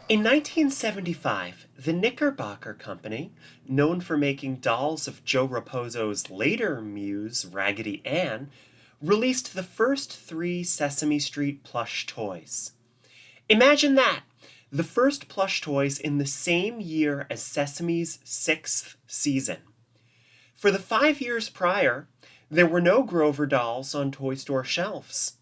In 1975, the Knickerbocker Company, known for making dolls of Joe Raposo's later muse, Raggedy Ann, released the first three Sesame Street plush toys. Imagine that! The first plush toys in the same year as Sesame's sixth season. For the 5 years prior, there were no Grover dolls on toy store shelves.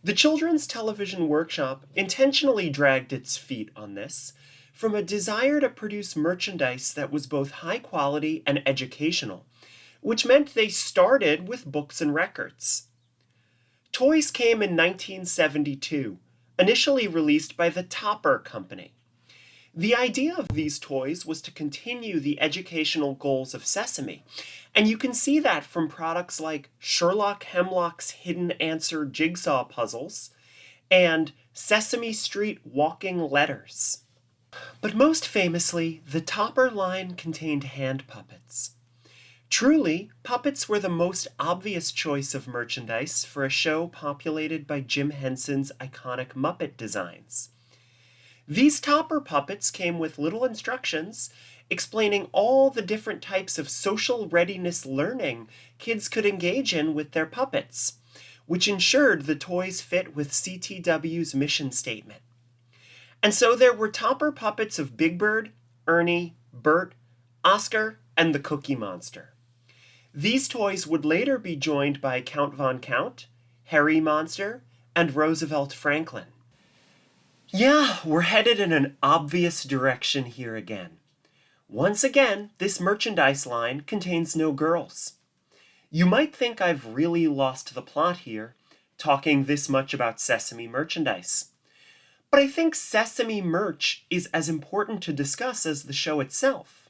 The Children's Television Workshop intentionally dragged its feet on this from a desire to produce merchandise that was both high quality and educational, which meant they started with books and records. Toys came in 1972, initially released by the Topper Company. The idea of these toys was to continue the educational goals of Sesame, and you can see that from products like Sherlock Hemlock's Hidden Answer Jigsaw Puzzles and Sesame Street Walking Letters. But most famously, the Topper line contained hand puppets. Truly, puppets were the most obvious choice of merchandise for a show populated by Jim Henson's iconic Muppet designs. These Topper puppets came with little instructions explaining all the different types of social readiness learning kids could engage in with their puppets, which ensured the toys fit with CTW's mission statement. And so there were Topper puppets of Big Bird, Ernie, Bert, Oscar, and the Cookie Monster. These toys would later be joined by Count Von Count, Harry Monster, and Roosevelt Franklin. Yeah, we're headed in an obvious direction here again. Once again, this merchandise line contains no girls. You might think I've really lost the plot here, talking this much about Sesame merchandise. But I think Sesame merch is as important to discuss as the show itself.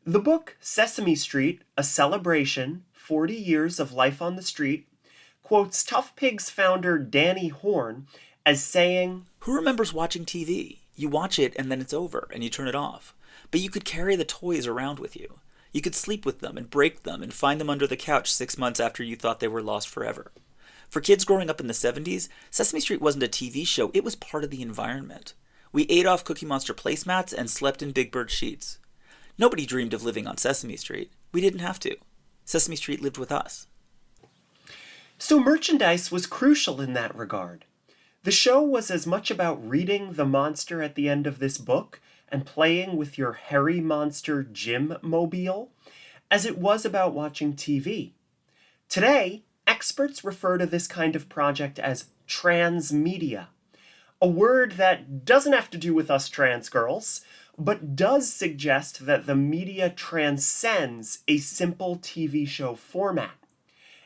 The book Sesame Street, A Celebration, 40 Years of Life on the Street, quotes ToughPigs founder Danny Horn as saying, "Who remembers watching TV? You watch it and then it's over and you turn it off. But you could carry the toys around with you. You could sleep with them and break them and find them under the couch 6 months after you thought they were lost forever." For kids growing up in the 70s, Sesame Street wasn't a TV show, it was part of the environment. We ate off Cookie Monster placemats and slept in Big Bird sheets. Nobody dreamed of living on Sesame Street. We didn't have to. Sesame Street lived with us. So merchandise was crucial in that regard. The show was as much about reading the monster at the end of this book and playing with your Harry Monster Gym mobile as it was about watching TV. Today, experts refer to this kind of project as transmedia, a word that doesn't have to do with us trans girls, but does suggest that the media transcends a simple TV show format.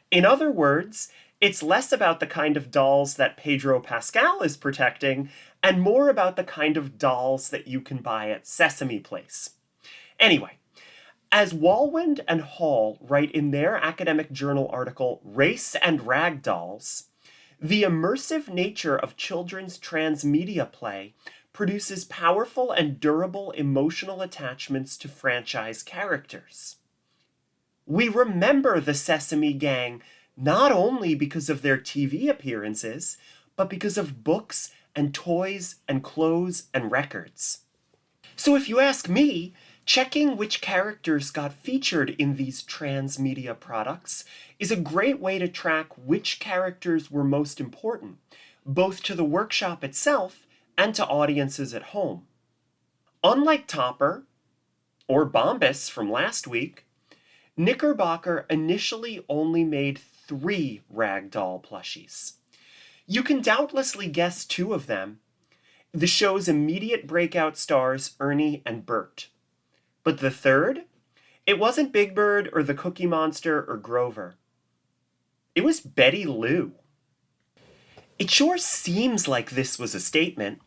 In other words, it's less about the kind of dolls that Pedro Pascal is protecting and more about the kind of dolls that you can buy at Sesame Place. Anyway, as Walwind and Hall write in their academic journal article, Race and Rag Dolls, the immersive nature of children's transmedia play produces powerful and durable emotional attachments to franchise characters. We remember the Sesame Gang not only because of their TV appearances, but because of books and toys and clothes and records. So if you ask me, checking which characters got featured in these transmedia products is a great way to track which characters were most important, both to the workshop itself and to audiences at home. Unlike Topper, or Bombas from last week, Knickerbocker initially only made 3 ragdoll plushies. You can doubtlessly guess 2 of them, the show's immediate breakout stars Ernie and Bert. But the third? It wasn't Big Bird or the Cookie Monster or Grover. It was Betty Lou. It sure seems like this was a statement.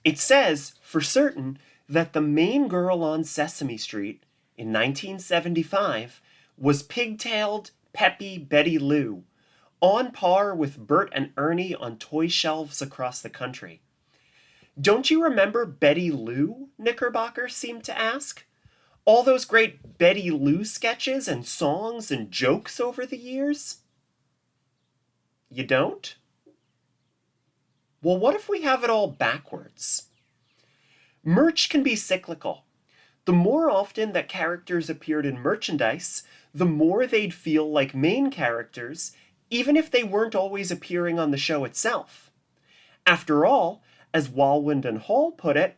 It says, for certain, that the main girl on Sesame Street in 1975 was pigtailed, peppy Betty Lou, on par with Bert and Ernie on toy shelves across the country. Don't you remember Betty Lou? Knickerbocker seemed to ask. All those great Betty Lou sketches and songs and jokes over the years? You don't? Well, what if we have it all backwards? Merch can be cyclical. The more often that characters appeared in merchandise, the more they'd feel like main characters, even if they weren't always appearing on the show itself. After all, as Walwyn and Hall put it,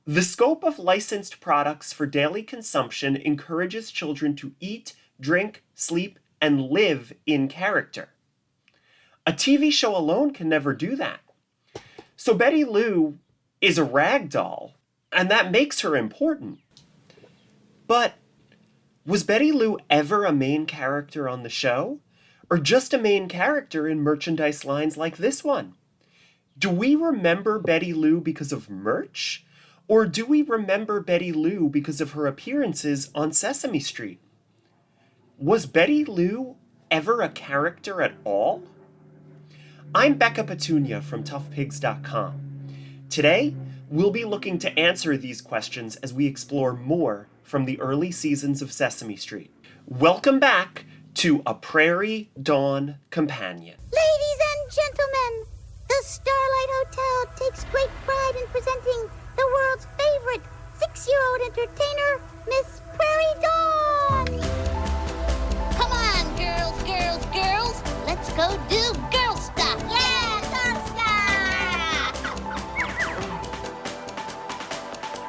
the scope of licensed products for daily consumption encourages children to eat, drink, sleep, and live in character. A TV show alone can never do that. So Betty Lou is a rag doll, and that makes her important. But was Betty Lou ever a main character on the show? Or just a main character in merchandise lines like this one? Do we remember Betty Lou because of merch? Or do we remember Betty Lou because of her appearances on Sesame Street? Was Betty Lou ever a character at all? I'm Becca Petunia from ToughPigs.com. Today, we'll be looking to answer these questions as we explore more from the early seasons of Sesame Street. Welcome back to A Prairie Dawn Companion. Ladies and gentlemen, the Starlight Hotel takes great pride in presenting the world's favorite 6-year-old entertainer, Miss Prairie Dawn. Come on, girls, girls, girls. Let's go do girl stuff. Yeah, girl stuff.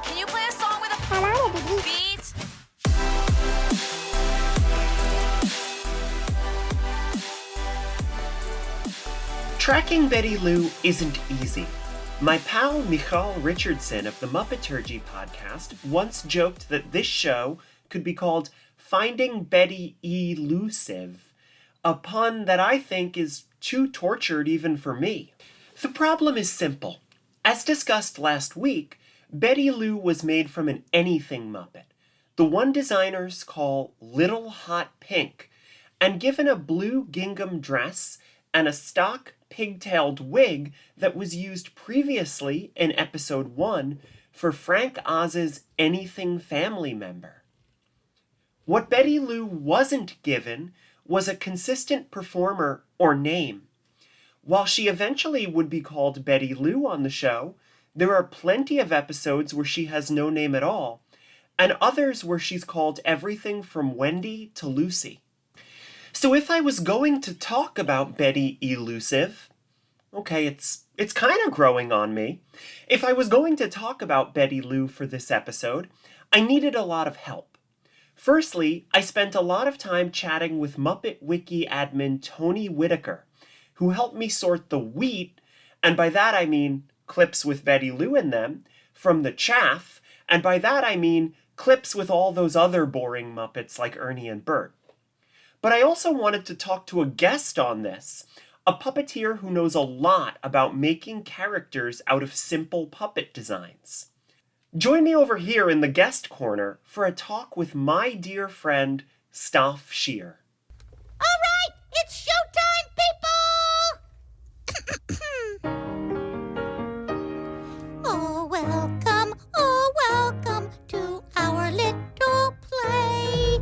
Can you play a song with a beat? Tracking Betty Lou isn't easy. My pal Michal Richardson of the Muppeturgy podcast once joked that this show could be called Finding Betty Elusive, a pun that I think is too tortured even for me. The problem is simple. As discussed last week, Betty Lou was made from an anything Muppet, the one designers call Little Hot Pink, and given a blue gingham dress and a stock pigtailed wig that was used previously in episode 1 for Frank Oz's Anything family member. What Betty Lou wasn't given was a consistent performer or name. While she eventually would be called Betty Lou on the show, there are plenty of episodes where she has no name at all, and others where she's called everything from Wendy to Lucy. So if I was going to talk about Betty Elusive, okay, it's kind of growing on me. If I was going to talk about Betty Lou for this episode, I needed a lot of help. Firstly, I spent a lot of time chatting with Muppet Wiki admin Tony Whitaker, who helped me sort the wheat, and by that I mean clips with Betty Lou in them, from the chaff, and by that I mean clips with all those other boring Muppets like Ernie and Bert. But I also wanted to talk to a guest on this, a puppeteer who knows a lot about making characters out of simple puppet designs. Join me over here in the guest corner for a talk with my dear friend, Stoph Scheer. All right, it's showtime, people! Oh, welcome to our little play.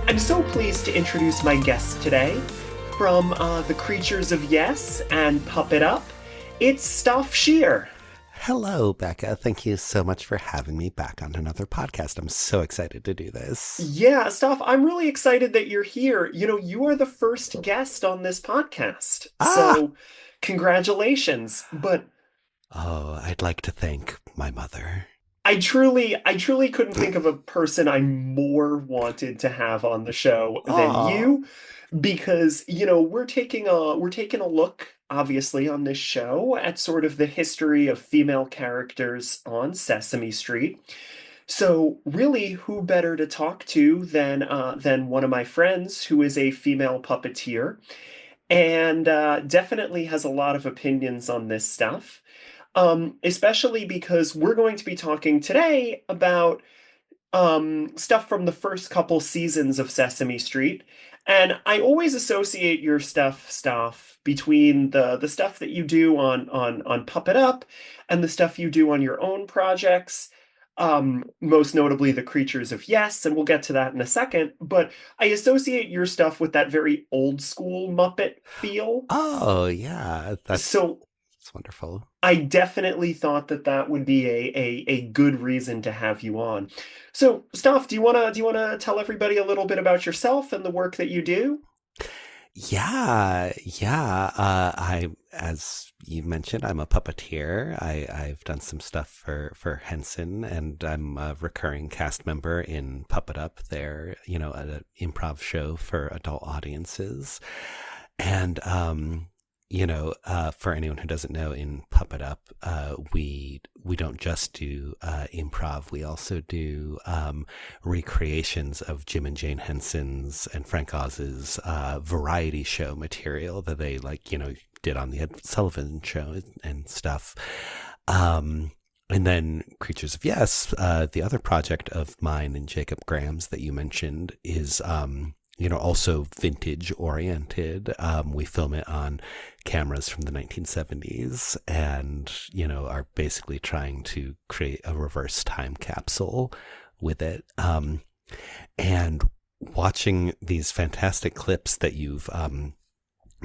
I'm so pleased to introduce my guest today from the Creatures of Yes and Puppet Up. It's Stoph Scheer. Hello, Becca. Thank you so much for having me back on another podcast. I'm so excited to do this. Yeah, Stoph, I'm really excited that you're here. You know, you are the first guest on this podcast. So, congratulations. But oh, I'd like to thank my mother. I truly couldn't think of a person I more wanted to have on the show than you, because, you know, we're taking a look, obviously, on this show at sort of the history of female characters on Sesame Street. So really, who better to talk to than one of my friends who is a female puppeteer and definitely has a lot of opinions on this stuff. Especially because we're going to be talking today about stuff from the first couple seasons of Sesame Street. And I always associate your stuff between the stuff that you do on Puppet Up and the stuff you do on your own projects. most notably the Creatures of Yes, and we'll get to that in a second. But I associate your stuff with that very old school Muppet feel. Oh, yeah, So that's wonderful. I definitely thought that that would be a good reason to have you on. So, Stoph, do you wanna tell everybody a little bit about yourself and the work that you do? Yeah, yeah. As you mentioned, I'm a puppeteer. I've done some stuff for Henson, and I'm a recurring cast member in Puppet Up. There, an improv show for adult audiences. And for anyone who doesn't know, in Puppet Up, we don't just do improv. We also do recreations of Jim and Jane Henson's and Frank Oz's variety show material that they did on the Ed Sullivan Show and stuff. And then Creatures of Yes, the other project of mine and Jacob Graham's that you mentioned is also vintage oriented. We film it on cameras from the 1970s and, are basically trying to create a reverse time capsule with it. And watching these fantastic clips that you've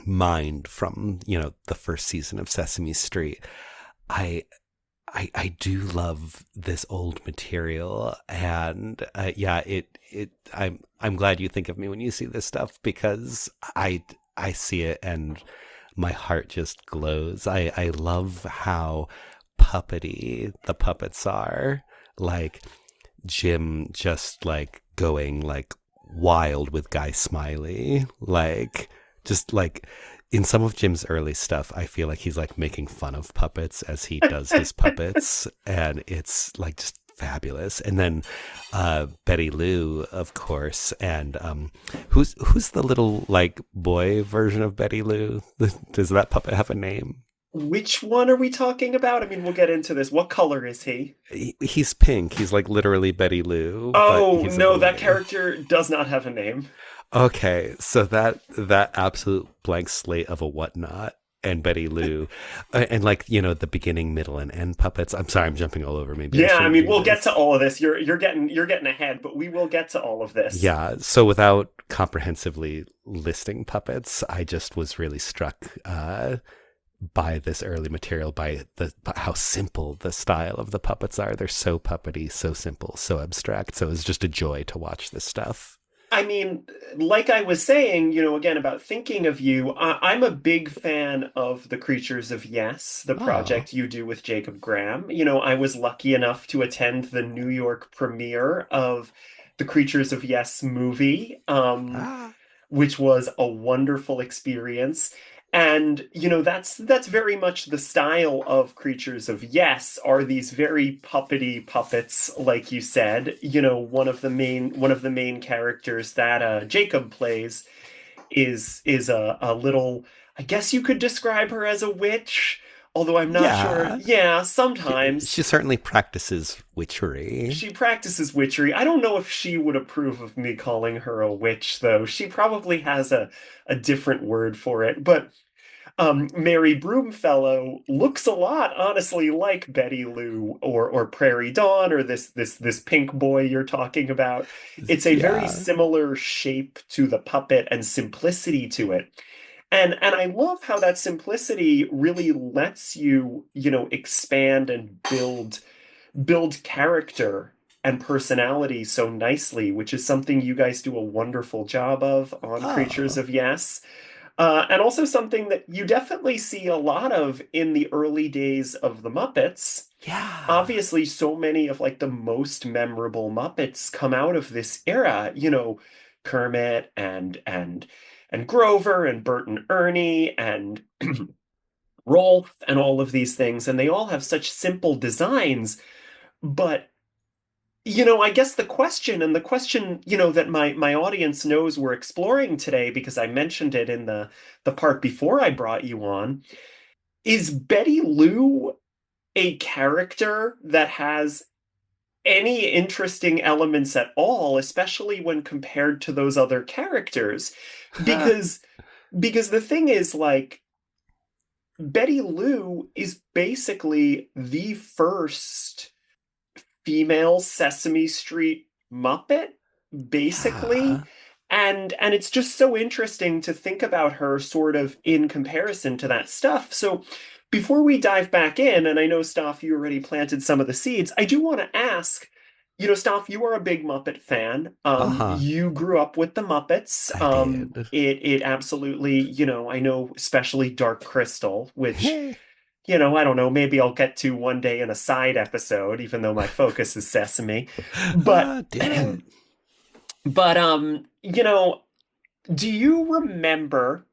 mined from, the first season of Sesame Street, I do love this old material, and I'm glad you think of me when you see this stuff, because I see it and my heart just glows. I love how puppety the puppets are. Like Jim just going wild with Guy Smiley, just in some of Jim's early stuff, I feel like he's making fun of puppets as he does his puppets, and it's just fabulous. And then Betty Lou, of course, and who's the little boy version of Betty Lou? Does that puppet have a name? Which one are we talking about? I mean, we'll get into this. What color is he? He's pink. He's literally Betty Lou, but Oh, he's a no, that boy. character does not have a name. Okay, so that absolute blank slate of a whatnot and Betty Lou, and the beginning, middle, and end puppets. I'm sorry, I'm jumping all over. Maybe Yeah, I shouldn't mean, do we'll get this. to all of this. You're getting ahead, but we will get to all of this. Yeah. So without comprehensively listing puppets, I just was really struck by this early material, by how simple the style of the puppets are. They're so puppety, so simple, so abstract. So it's just a joy to watch this stuff. I mean, like I was saying, again, about thinking of you, I'm a big fan of The Creatures of Yes, the Oh. project you do with Jacob Graham. I was lucky enough to attend the New York premiere of the Creatures of Yes movie. Ah. Which was a wonderful experience. And that's very much the style of Creatures of Yes, are these very puppety puppets, like you said. One of the main characters that Jacob plays is a little, I guess you could describe her as a witch, although I'm not sure. Yeah. Yeah, She, sometimes she certainly practices witchery. she practices witchery. I don't know if she would approve of me calling her a witch, though. She probably has a different word for it. But Mary Broomfellow looks a lot, honestly, like Betty Lou or Prairie Dawn or this pink boy you're talking about. It's a very Yeah. similar shape to the puppet and simplicity to it. And I love how that simplicity really lets you, expand and build character and personality so nicely, which is something you guys do a wonderful job of on Creatures Oh. of Yes. And also something that you definitely see a lot of in the early days of the Muppets. Yeah. Obviously, so many of the most memorable Muppets come out of this era. Kermit and Grover and Bert and Ernie and Rolf and all of these things, and they all have such simple designs, but I guess the question, that my audience knows we're exploring today, because I mentioned it in the part before I brought you on, is Betty Lou a character that has any interesting elements at all, especially when compared to those other characters? Because the thing is, Betty Lou is basically the first female Sesame Street Muppet, basically. Yeah. And it's just so interesting to think about her sort of in comparison to that stuff. So before we dive back in, and I know, Stoph, you already planted some of the seeds, I do want to ask, Stoph, you are a big Muppet fan. Uh-huh. You grew up with the Muppets. I did. It absolutely, I know especially Dark Crystal, which, I don't know, maybe I'll get to one day in a side episode, even though my focus is Sesame. But Do it. but do you remember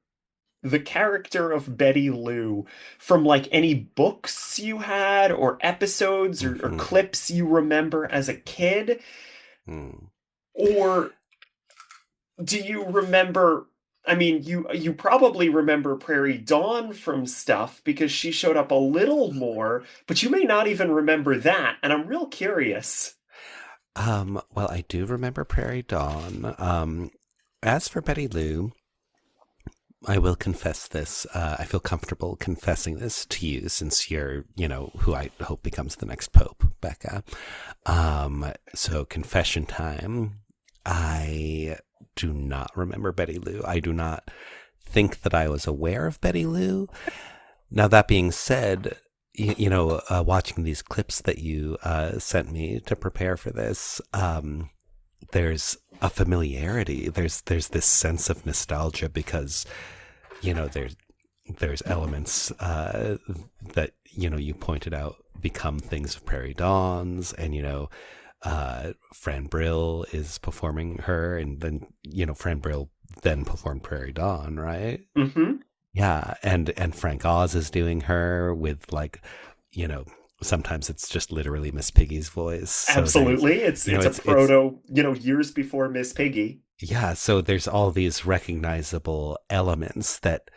the character of Betty Lou from like any books you had or episodes or Mhm. clips you remember as a kid? Mm. Or do you remember, I mean, you probably remember Prairie Dawn from stuff because she showed up a little more, but you may not even remember that, and I'm real curious. Well, I do remember Prairie Dawn. As for Betty Lou, I will confess this. I feel comfortable confessing this to you since you're, who I hope becomes the next Pope, Becca. So confession time. I do not remember Betty Lou. I do not think that I was aware of Betty Lou. Now, that being said, watching these clips that you sent me to prepare for this, there's a familiarity. There's this sense of nostalgia because, there's elements that, you pointed out become things of Prairie Dawns, and, Fran Brill is performing her, and then, Fran Brill then performed Prairie Dawn, right? Mm-hmm. Yeah, and Frank Oz is doing her with like, sometimes it's just literally Miss Piggy's voice. So there's, Absolutely. It's a it's proto, years before Miss Piggy. yeah. So there's all these recognizable elements that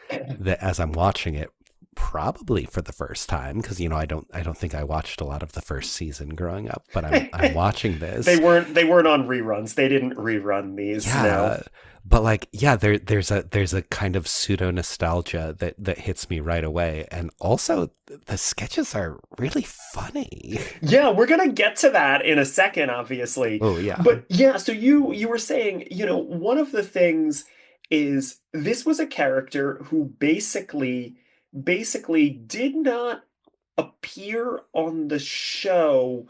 as I'm watching it, probably for the first time, because I don't think I watched a lot of the first season growing up, but I'm watching They this. weren't on reruns. They didn't rerun these, no. Yeah, but like, yeah, there's a kind of pseudo nostalgia that hits me right away, and also the sketches are really funny. Yeah, we're gonna get to that in a second, obviously. Oh yeah. But yeah, so you were saying, one of the things is this was a character who basically did not appear on the show.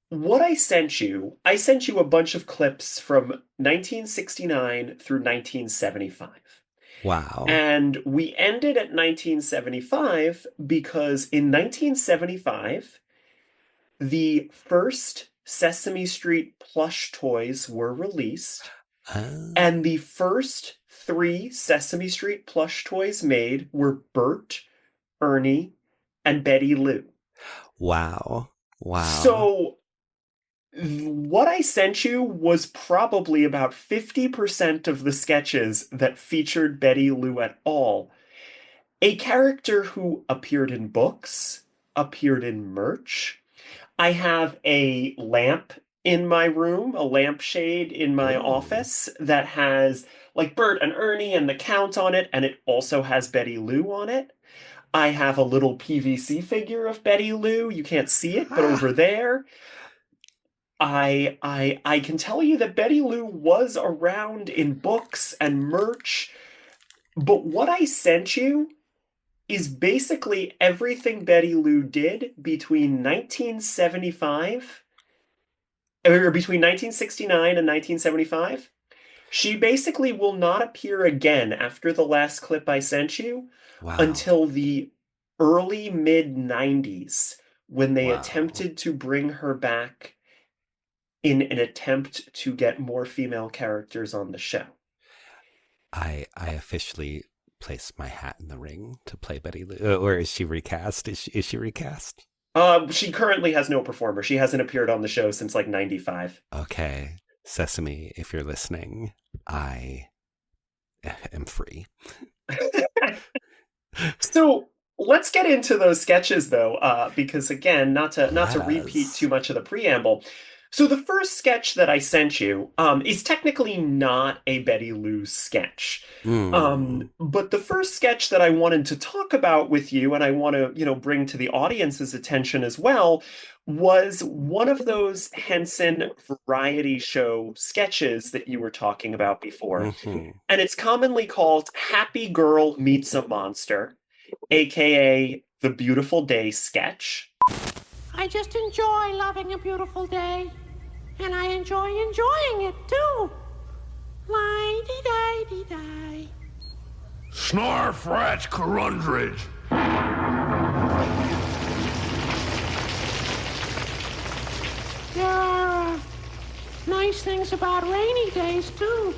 What I sent you a bunch of clips from 1969 through 1975. Wow. And we ended at 1975 because in 1975, the first Sesame Street plush toys were released, Uh, and the first three Sesame Street plush toys made were Bert, Ernie, and Betty Lou. wow. Wow. So what I sent you was probably about 50% of the sketches that featured Betty Lou at all. A character who appeared in books, appeared in merch. I have a lamp in my room, a lampshade in my Ooh. office that has like Bert and Ernie and the Count on it, and it also has Betty Lou on it. I have a little PVC figure of Betty Lou. You can't see it, but Ah. over there. I can tell you that Betty Lou was around in books and merch, but what I sent you is basically everything Betty Lou did between 1975 or between 1969 and 1975. She basically will not appear again after the last clip I sent you Wow. until the early mid 90s when they Wow. attempted to bring her back in an attempt to get more female characters on the show. I officially place my hat in the ring to play Betty Lou. Or is she recast? Is she recast? She currently has no performer. She hasn't appeared on the show since like 95. Okay. Sesame, if you're listening, I am free. So let's get into those sketches though, because again, not to Let repeat us. too much of the preamble. So the first sketch that I sent you is technically not a Betty Lou sketch. Mm. But the first sketch that I wanted to talk about with you, and I want to, bring to the audience's attention as well, was one of those Henson variety show sketches that you were talking about before. Hmm. And it's commonly called Happy Girl Meets a Monster, aka the Beautiful Day sketch. I just enjoy loving a beautiful day. And I enjoy enjoying it, too. Lie-dee-die-dee-die. Snarfratch Corundridge. There are nice things about rainy days, too.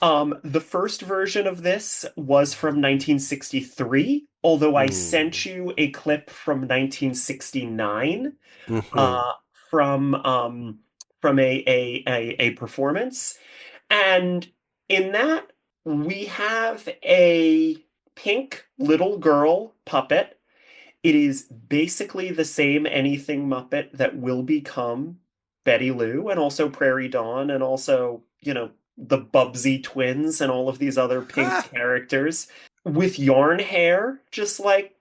The first version of this was from 1963, although I sent you a clip from 1969 Mm-hmm. from a performance. And in that, we have a pink little girl puppet. It is basically the same Anything Muppet that will become Betty Lou and also Prairie Dawn and also, the Bubsy twins and all of these other pink characters with yarn hair, just like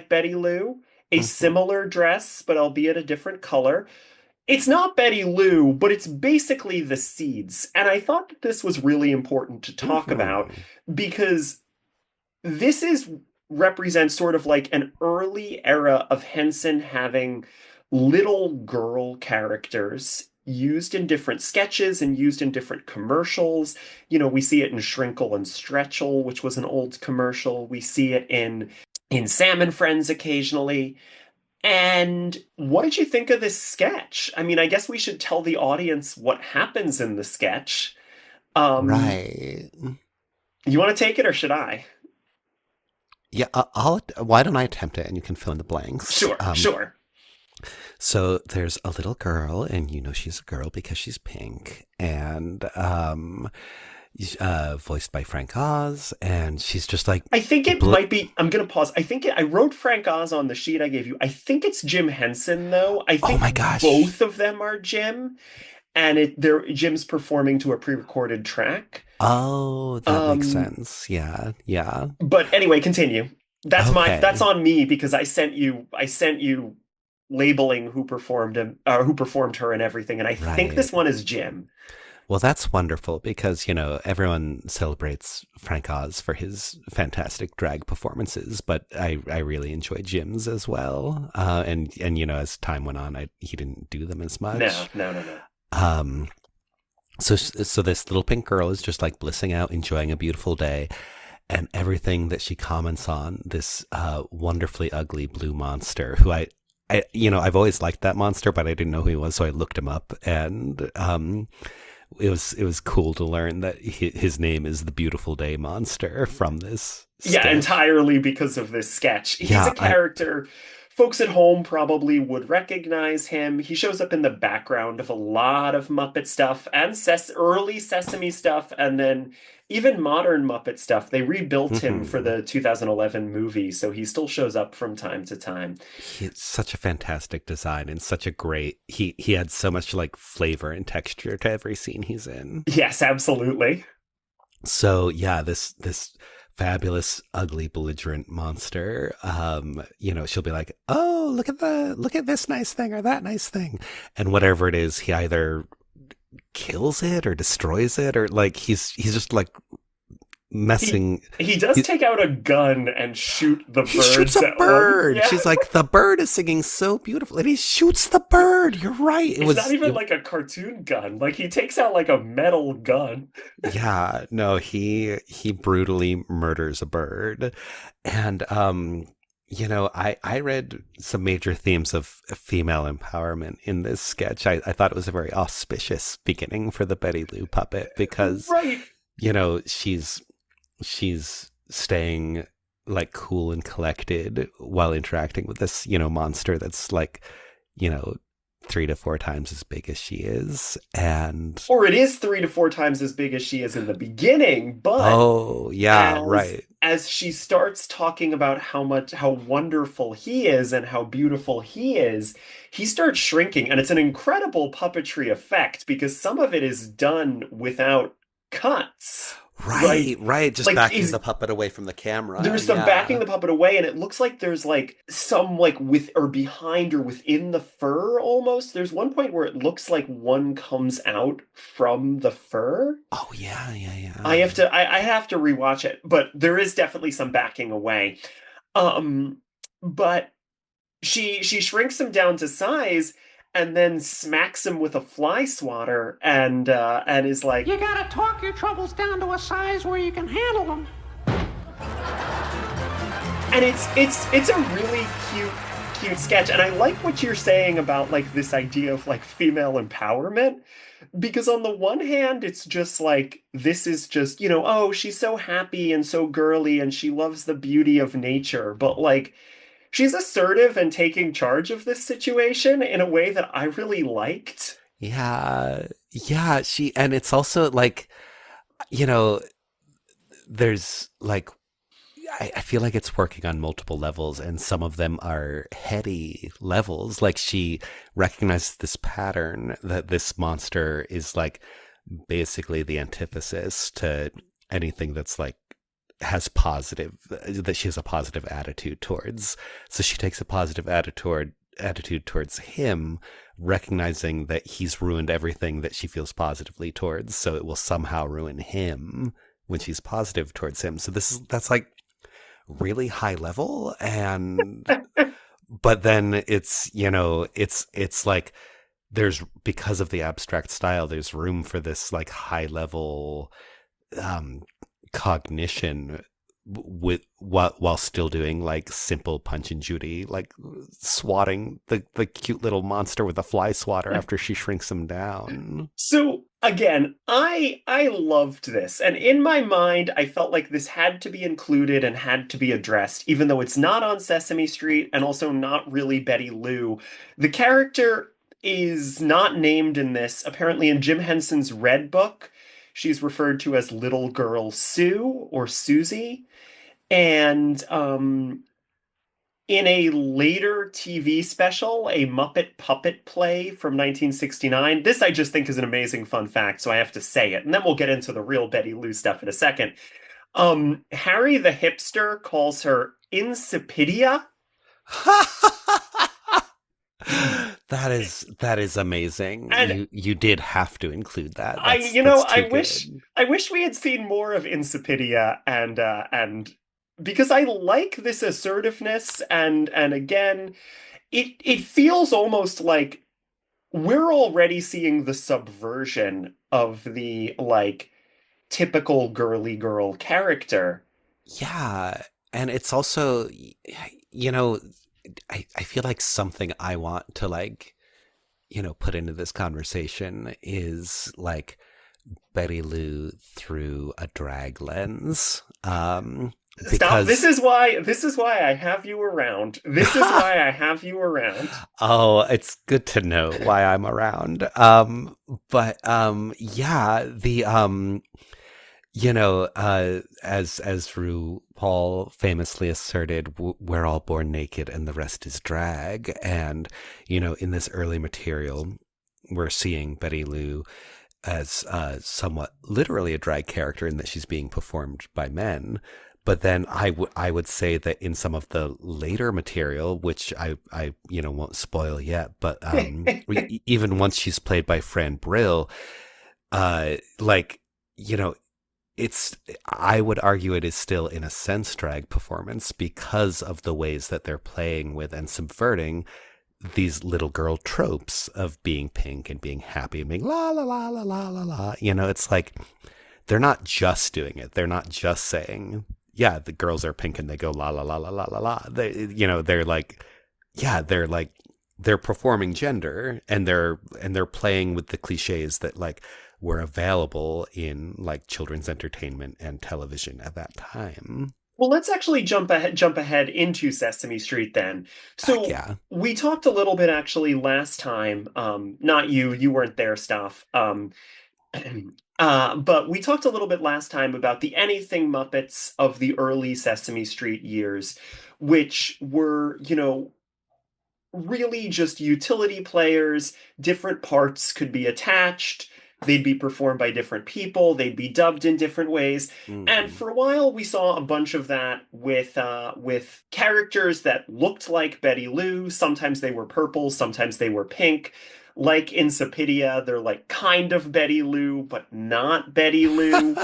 Betty Lou, a similar dress, but albeit a different color. It's not Betty Lou, but it's basically the seeds. And I thought that this was really important to talk about because this represents sort of like an early era of Henson having little girl characters used in different sketches and used in different commercials. We see it in Shrinkle and Stretchel, which was an old commercial. We see it in Sam and Friends occasionally. And what did you think of this sketch? I mean, I guess we should tell the audience what happens in the sketch. Right. You want to take it or should I? Yeah, why don't I attempt it and you can fill in the blanks? Sure. So there's a little girl, and she's a girl because she's pink, and voiced by Frank Oz, and she's just like... I think it might be... I'm going to pause. I wrote Frank Oz on the sheet I gave you. I think it's Jim Henson, though. I think oh my gosh. Both of them are Jim, and Jim's performing to a pre-recorded track. Oh, that makes sense. Yeah. But anyway, continue. That's Okay. that's on me because I sent you labeling who performed her and everything, and I think this one is Jim. Well, that's wonderful because, everyone celebrates Frank Oz for his fantastic drag performances, but I really enjoy Jim's as well. And as time went on, he didn't do them as much. No. So this little pink girl is just like blissing out, enjoying a beautiful day, and everything that she comments on, this wonderfully ugly blue monster who I've always liked that monster, but I didn't know who he was, so I looked him up, and it was cool to learn that his name is the Beautiful Day Monster from this sketch. Yeah, entirely because of this sketch. He's a character folks at home probably would recognize him. He shows up in the background of a lot of Muppet stuff and early Sesame stuff, and then even modern Muppet stuff. They rebuilt him for the 2011 movie, so he still shows up from time to time. It's such a fantastic design and such a great... He had so much like flavor and texture to every scene he's in. Yes, absolutely. So yeah, this fabulous, ugly, belligerent monster. She'll be like, "Oh, look at this nice thing or that nice thing," and whatever it is, he either kills it or destroys it, or like he's just like messing. He does take out a gun and shoot the bird. He shoots a bird. Yeah. She's like, the bird is singing so beautiful, and he shoots the bird. You're right. It's not even like a cartoon gun. Like he takes out like a metal gun. Yeah, no, he brutally murders a bird, and I read some major themes of female empowerment in this sketch. I thought it was a very auspicious beginning for the Betty Lou puppet because, right. She's staying like cool and collected while interacting with this, monster that's like, 3 to 4 times as big as she is, or it is 3 to 4 times as big as she is in the beginning, but right, as she starts talking about how wonderful he is and how beautiful he is, he starts shrinking, and it's an incredible puppetry effect because some of it is done without cuts. Right, right. Just Like backing the puppet away from the camera. there's some backing the puppet away, and it looks like there's like some like with or behind or within the fur almost. There's one point where it looks like one comes out from the fur. Oh yeah, yeah, yeah. I have to rewatch it, but there is definitely some backing away. But she shrinks him down to size and then smacks him with a fly swatter and is like, You gotta talk your troubles down to a size where you can handle them. and it's a really cute sketch. And I like what you're saying about like this idea of like female empowerment, because on the one hand it's just like, this is just, oh, she's so happy and so girly and she loves the beauty of nature, but like she's assertive and taking charge of this situation in a way that I really liked. Yeah, yeah. And it's also like, there's like, I feel like it's working on multiple levels, and some of them are heady levels. Like she recognizes this pattern that this monster is like basically the antithesis to anything that's like that she has a positive attitude towards. So she takes a positive attitude towards him, recognizing that he's ruined everything that she feels positively towards. So it will somehow ruin him when she's positive towards him. So that's like really high level, and but then it's it's like there's, because of the abstract style, there's room for this like high level cognition with while still doing like simple Punch and Judy, like swatting the cute little monster with a fly swatter after she shrinks him down. So again, I loved this, and in my mind I felt like this had to be included and had to be addressed, even though it's not on Sesame Street and also not really Betty Lou. The character is not named in this. Apparently in Jim Henson's Red Book, she's referred to as Little Girl Sue or Susie. And in a later TV special, a Muppet puppet play from 1969, this I just think is an amazing fun fact, so I have to say it, and then we'll get into the real Betty Lou stuff in a second. Harry the hipster calls her Insipidia. That is amazing. And you did have to include that. I wish we had seen more of Insipidia, and because I like this assertiveness, and again, it feels almost like we're already seeing the subversion of the like typical girly girl character. Yeah, and it's also, I feel like something I want to like, put into this conversation is like Betty Lou through a drag lens. Stop. This is why I have you around. This is why I have you around. Oh, it's good to know why I'm around. But yeah, the as RuPaul famously asserted, we're all born naked and the rest is drag. And in this early material, we're seeing Betty Lou as somewhat literally a drag character in that she's being performed by men. But then I would say that in some of the later material, which I won't spoil yet, but even once she's played by Fran Brill, I would argue it is still in a sense drag performance because of the ways that they're playing with and subverting these little girl tropes of being pink and being happy and being la la la la la la la. It's like they're not just doing it. They're not just saying, yeah, the girls are pink and they go la la la la la la la. They're like, yeah, they're performing gender, and they're playing with the cliches that like were available in like children's entertainment and television at that time. Well, let's actually jump ahead into Sesame Street then. So yeah. We talked a little bit actually last time. Not you weren't there, Stoph. But we talked a little bit last time about the Anything Muppets of the early Sesame Street years, which were, really just utility players. Different parts could be attached. They'd be performed by different people. They'd be dubbed in different ways. And Hmm. for a while, we saw a bunch of that with characters that looked like Betty Lou. Sometimes they were purple. Sometimes they were pink. Like in Sapidia, they're like kind of Betty Lou, but not Betty Lou.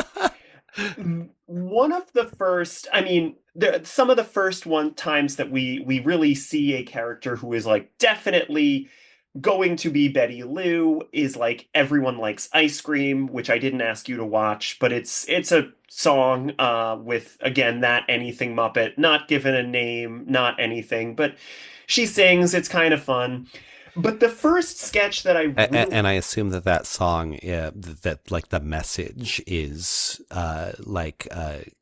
One of the first, I mean, some of the first one times that we really see a character who is like definitely going to be Betty Lou is like Everyone Likes Ice Cream, which I didn't ask you to watch, but it's a song with again that Anything Muppet, not given a name, not anything, but she sings, it's kind of fun. But the first sketch that I really And I assume that that song, that like the message is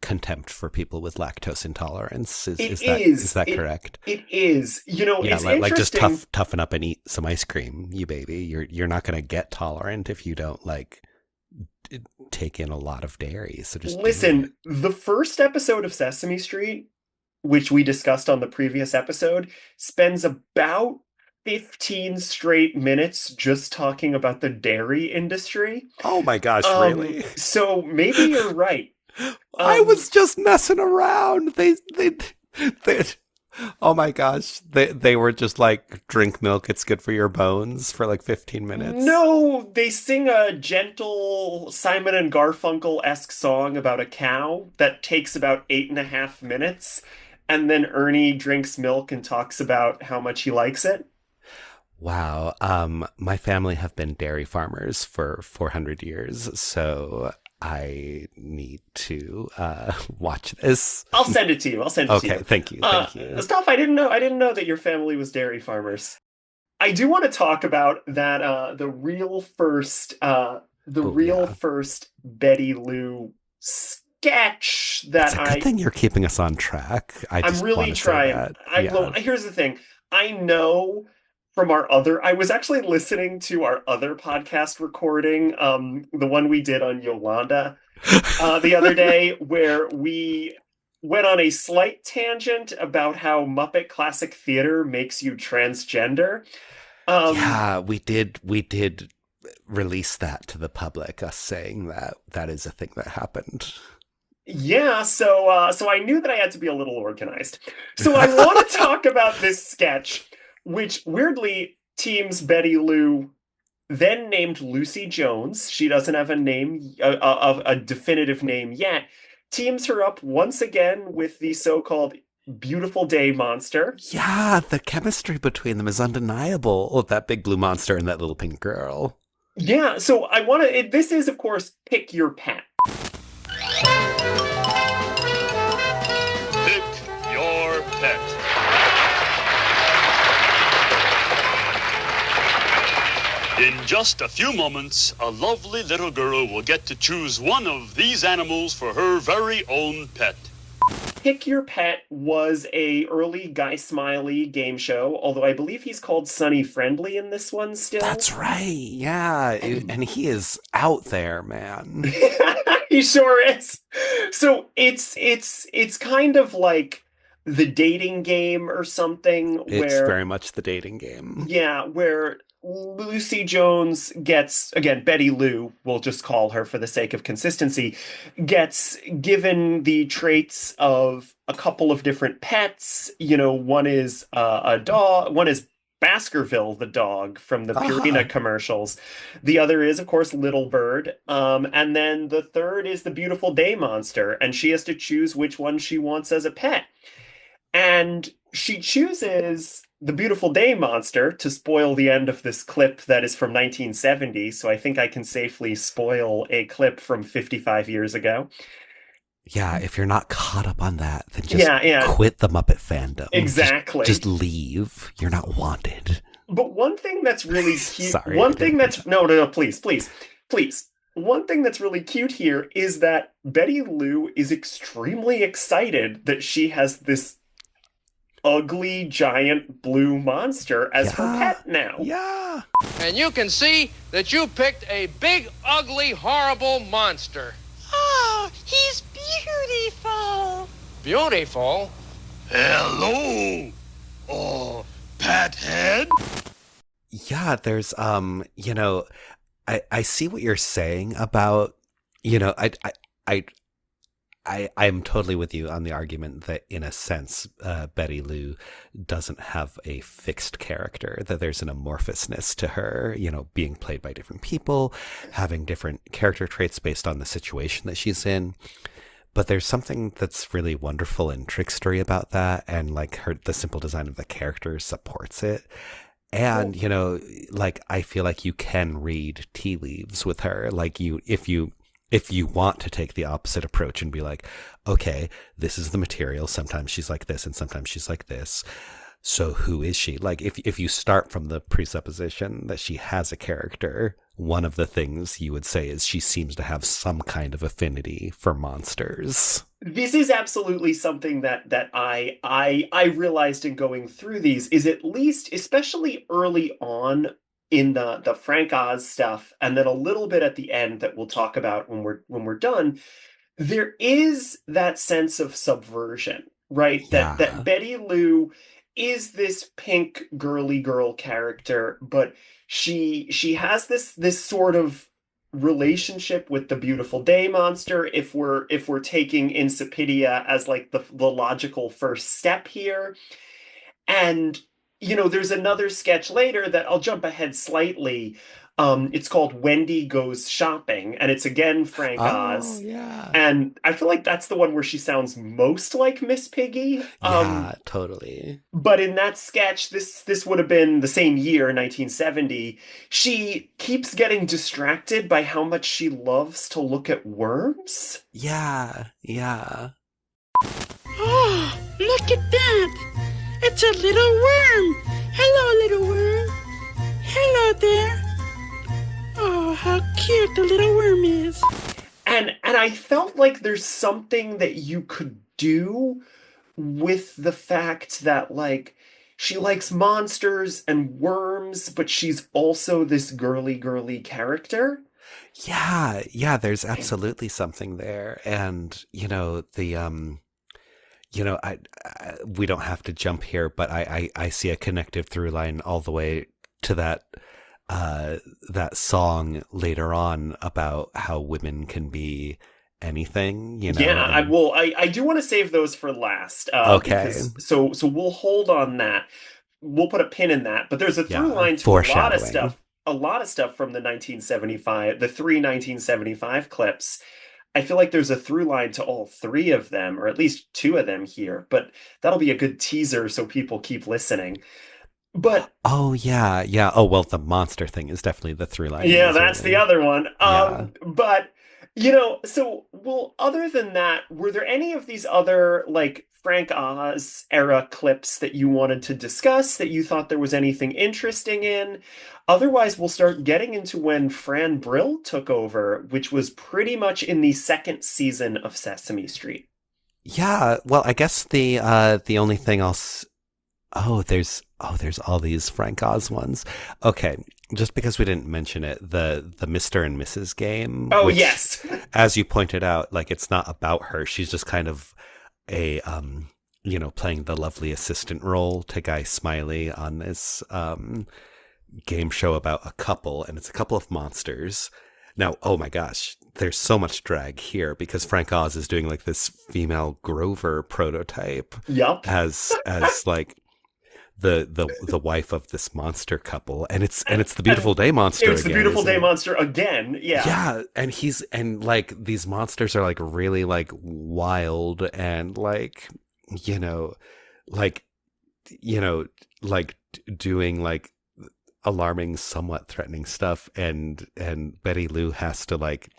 contempt for people with lactose intolerance. it Is is that it correct? it is. Yeah, It's like just interesting. toughen up and eat some ice cream, you baby. You're not gonna get tolerant if you don't like take in a lot of dairy. So just do it. Listen, the first episode of Sesame Street, which we discussed on the previous episode, spends about 15 straight minutes just talking about the dairy industry. Oh my gosh, really? So maybe you're right. I Um, was just messing around. They oh my gosh. They were just like, drink milk, it's good for your bones for like 15 minutes. no, they sing a gentle Simon and Garfunkel-esque song about a cow that takes about 8.5 minutes, and then Ernie drinks milk and talks about how much he likes it. Wow. My family have been dairy farmers for 400 years, so I need to watch this. I'll send it to you. I'll send it to Okay, you. thank you, thank you. Stoph, I didn't know that your family was dairy farmers. I do want to talk about that the Oh real yeah, first Betty Lou sketch it's that a good thing you're keeping us on track. I I'm just want really to say trying. that. Yeah. Here's the thing. I know from our other, I was actually listening to our other podcast recording, the one we did on Yolanda, the other day, where we went on a slight tangent about how Muppet Classic Theater makes you transgender. Um, Yeah, we did release that to the public, us saying that that is a thing that happened. yeah, so I knew that I had to be a little organized. So I want to talk about this sketch, which weirdly teams Betty Lou, then named Lucy Jones. She doesn't have a name, a definitive name yet. Teams her up once again with the so-called Beautiful Day Monster. Yeah, the chemistry between them is undeniable. Oh, that big blue monster and that little pink girl. Yeah, so I want to. This is, of course, Pick Your Pet. Pick your pet. In just a few moments, a lovely little girl will get to choose one of these animals for her very own pet. Pick Your Pet was a early Guy Smiley game show, although I believe he's called Sunny Friendly in this one still. That's right. Yeah, and he is out there, man. He sure is. So it's kind of like the dating game or something It's where very much the dating game. yeah, where Lucy Jones gets, again, Betty Lou, we'll just call her for the sake of consistency, gets given the traits of a couple of different pets. One is a dog, one is Baskerville the dog from the Purina Ah, commercials. The other is, of course, Little Bird. And then the third is the Beautiful Day Monster, and she has to choose which one she wants as a pet. And she chooses the Beautiful Day Monster to spoil the end of this clip that is from 1970. So I think I can safely spoil a clip from 55 years ago. yeah, if you're not caught up on that, then just Yeah, yeah, quit the Muppet fandom. Just exactly. leave. You're not wanted. But one thing that's really cute, Sorry, I didn't mean that. no, no, no, please, please, please. One thing that's really cute here is that Betty Lou is extremely excited that she has this ugly giant blue monster as her pet now. Yeah. And you can see that you picked a big, ugly, horrible monster. Oh, he's beautiful. Beautiful? Hello, oh, Pathead. Yeah, there's I see what you're saying about, I'm totally with you on the argument that in a sense Betty Lou doesn't have a fixed character, that there's an amorphousness to her, being played by different people, having different character traits based on the situation that she's in. But there's something that's really wonderful and trickstery about that, and like the simple design of the characters supports it. And, I feel like you can read tea leaves with her. Like if you want to take the opposite approach and be like, okay, this is the material. Sometimes she's like this and sometimes she's like this. So who is she? Like if you start from the presupposition that she has a character, one of the things you would say is she seems to have some kind of affinity for monsters. This is absolutely something that I realized in going through these, is at least, especially early on in the Frank Oz stuff, and then a little bit at the end that we'll talk about when we're done, there is that sense of subversion, right? Yeah. That Betty Lou is this pink girly girl character, but she has this sort of relationship with the Beautiful Day monster, if we're taking Incipidia as like the logical first step here. And there's another sketch later that I'll jump ahead slightly. It's called Wendy Goes Shopping, and it's again Frank Oz. Oh, yeah. And I feel like that's the one where she sounds most like Miss Piggy. Yeah, totally. But in that sketch, this would have been the same year, 1970, she keeps getting distracted by how much she loves to look at worms. Yeah, yeah. Oh, look at that. It's a little worm. Hello, little worm. Hello there. Oh, how cute the little worm is. And I felt like there's something that you could do with the fact that, like, she likes monsters and worms, but she's also this girly character. Yeah, there's absolutely something there. And, we don't have to jump here, but I see a connective through line all the way to that song later on about how women can be anything, Yeah, I do want to save those for last. Okay. So we'll hold on that. We'll put a pin in that. But there's a through line to a lot of stuff from the 1975, the 1975 clips. I feel like there's a through line to all three of them, or at least two of them here. But that'll be a good teaser so people keep listening. But oh yeah. Oh well, the monster thing is definitely the through line. Yeah, that's the other one. Yeah. But other than that, were there any of these other like Frank Oz era clips that you wanted to discuss, that you thought there was anything interesting in? Otherwise, we'll start getting into when Fran Brill took over, which was pretty much in the second season of Sesame Street. Yeah, well, I guess the only thing else. There's all these Frank Oz ones. Okay, just because we didn't mention it, the Mr. and Mrs. game. Oh, which, yes. As you pointed out, like it's not about her. She's just kind of a playing the lovely assistant role to Guy Smiley on this game show about a couple, and it's a couple of monsters. Now, oh my gosh, there's so much drag here because Frank Oz is doing like this female Grover prototype. Yup. As like the wife of this monster couple, and it's the Beautiful Day monster. It's the Beautiful Day monster again. Yeah. Yeah, and like these monsters are like really like wild and like doing like alarming, somewhat threatening stuff, and Betty Lou has to like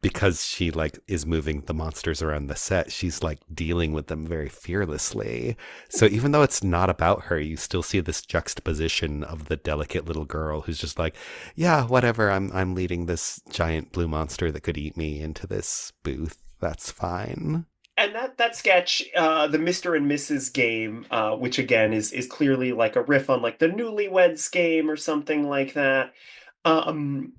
because she like is moving the monsters around the set, she's like dealing with them very fearlessly. So even though it's not about her, you still see this juxtaposition of the delicate little girl who's just like, yeah, whatever, I'm leading this giant blue monster that could eat me into this booth. That's fine. and that sketch, the Mr. and Mrs. game, which again is clearly like a riff on like the Newlyweds Game or something like that, um,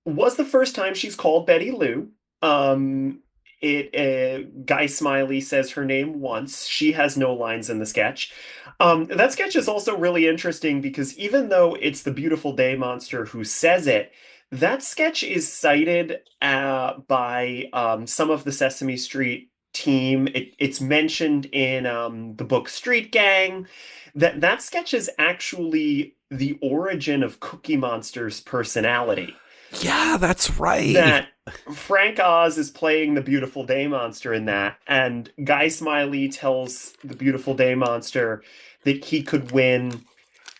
was the first time she's called Betty Lou. Um, Guy Smiley says her name once. She has no lines in the sketch. That sketch is also really interesting because even though it's the Beautiful Day Monster who says it, that sketch is cited by some of the Sesame Street team. It's mentioned in the book Street Gang. That sketch is actually the origin of Cookie Monster's personality. Yeah, that's right. That Frank Oz is playing the Beautiful Day Monster in that, and Guy Smiley tells the Beautiful Day Monster that he could win,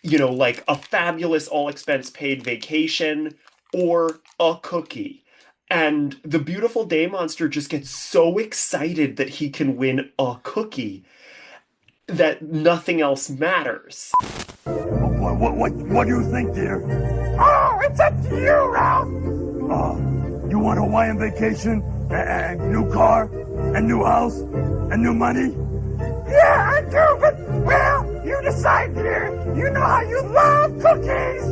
like a fabulous all-expense-paid vacation or a cookie. And the Beautiful Day Monster just gets so excited that he can win a cookie that nothing else matters. What do you think, dear? Oh, it's up to you, Ralph! Oh, you want a Hawaiian vacation? And new car? And new house? And new money? Yeah, I do, but, well, you decide, dear. You know how you love cookies!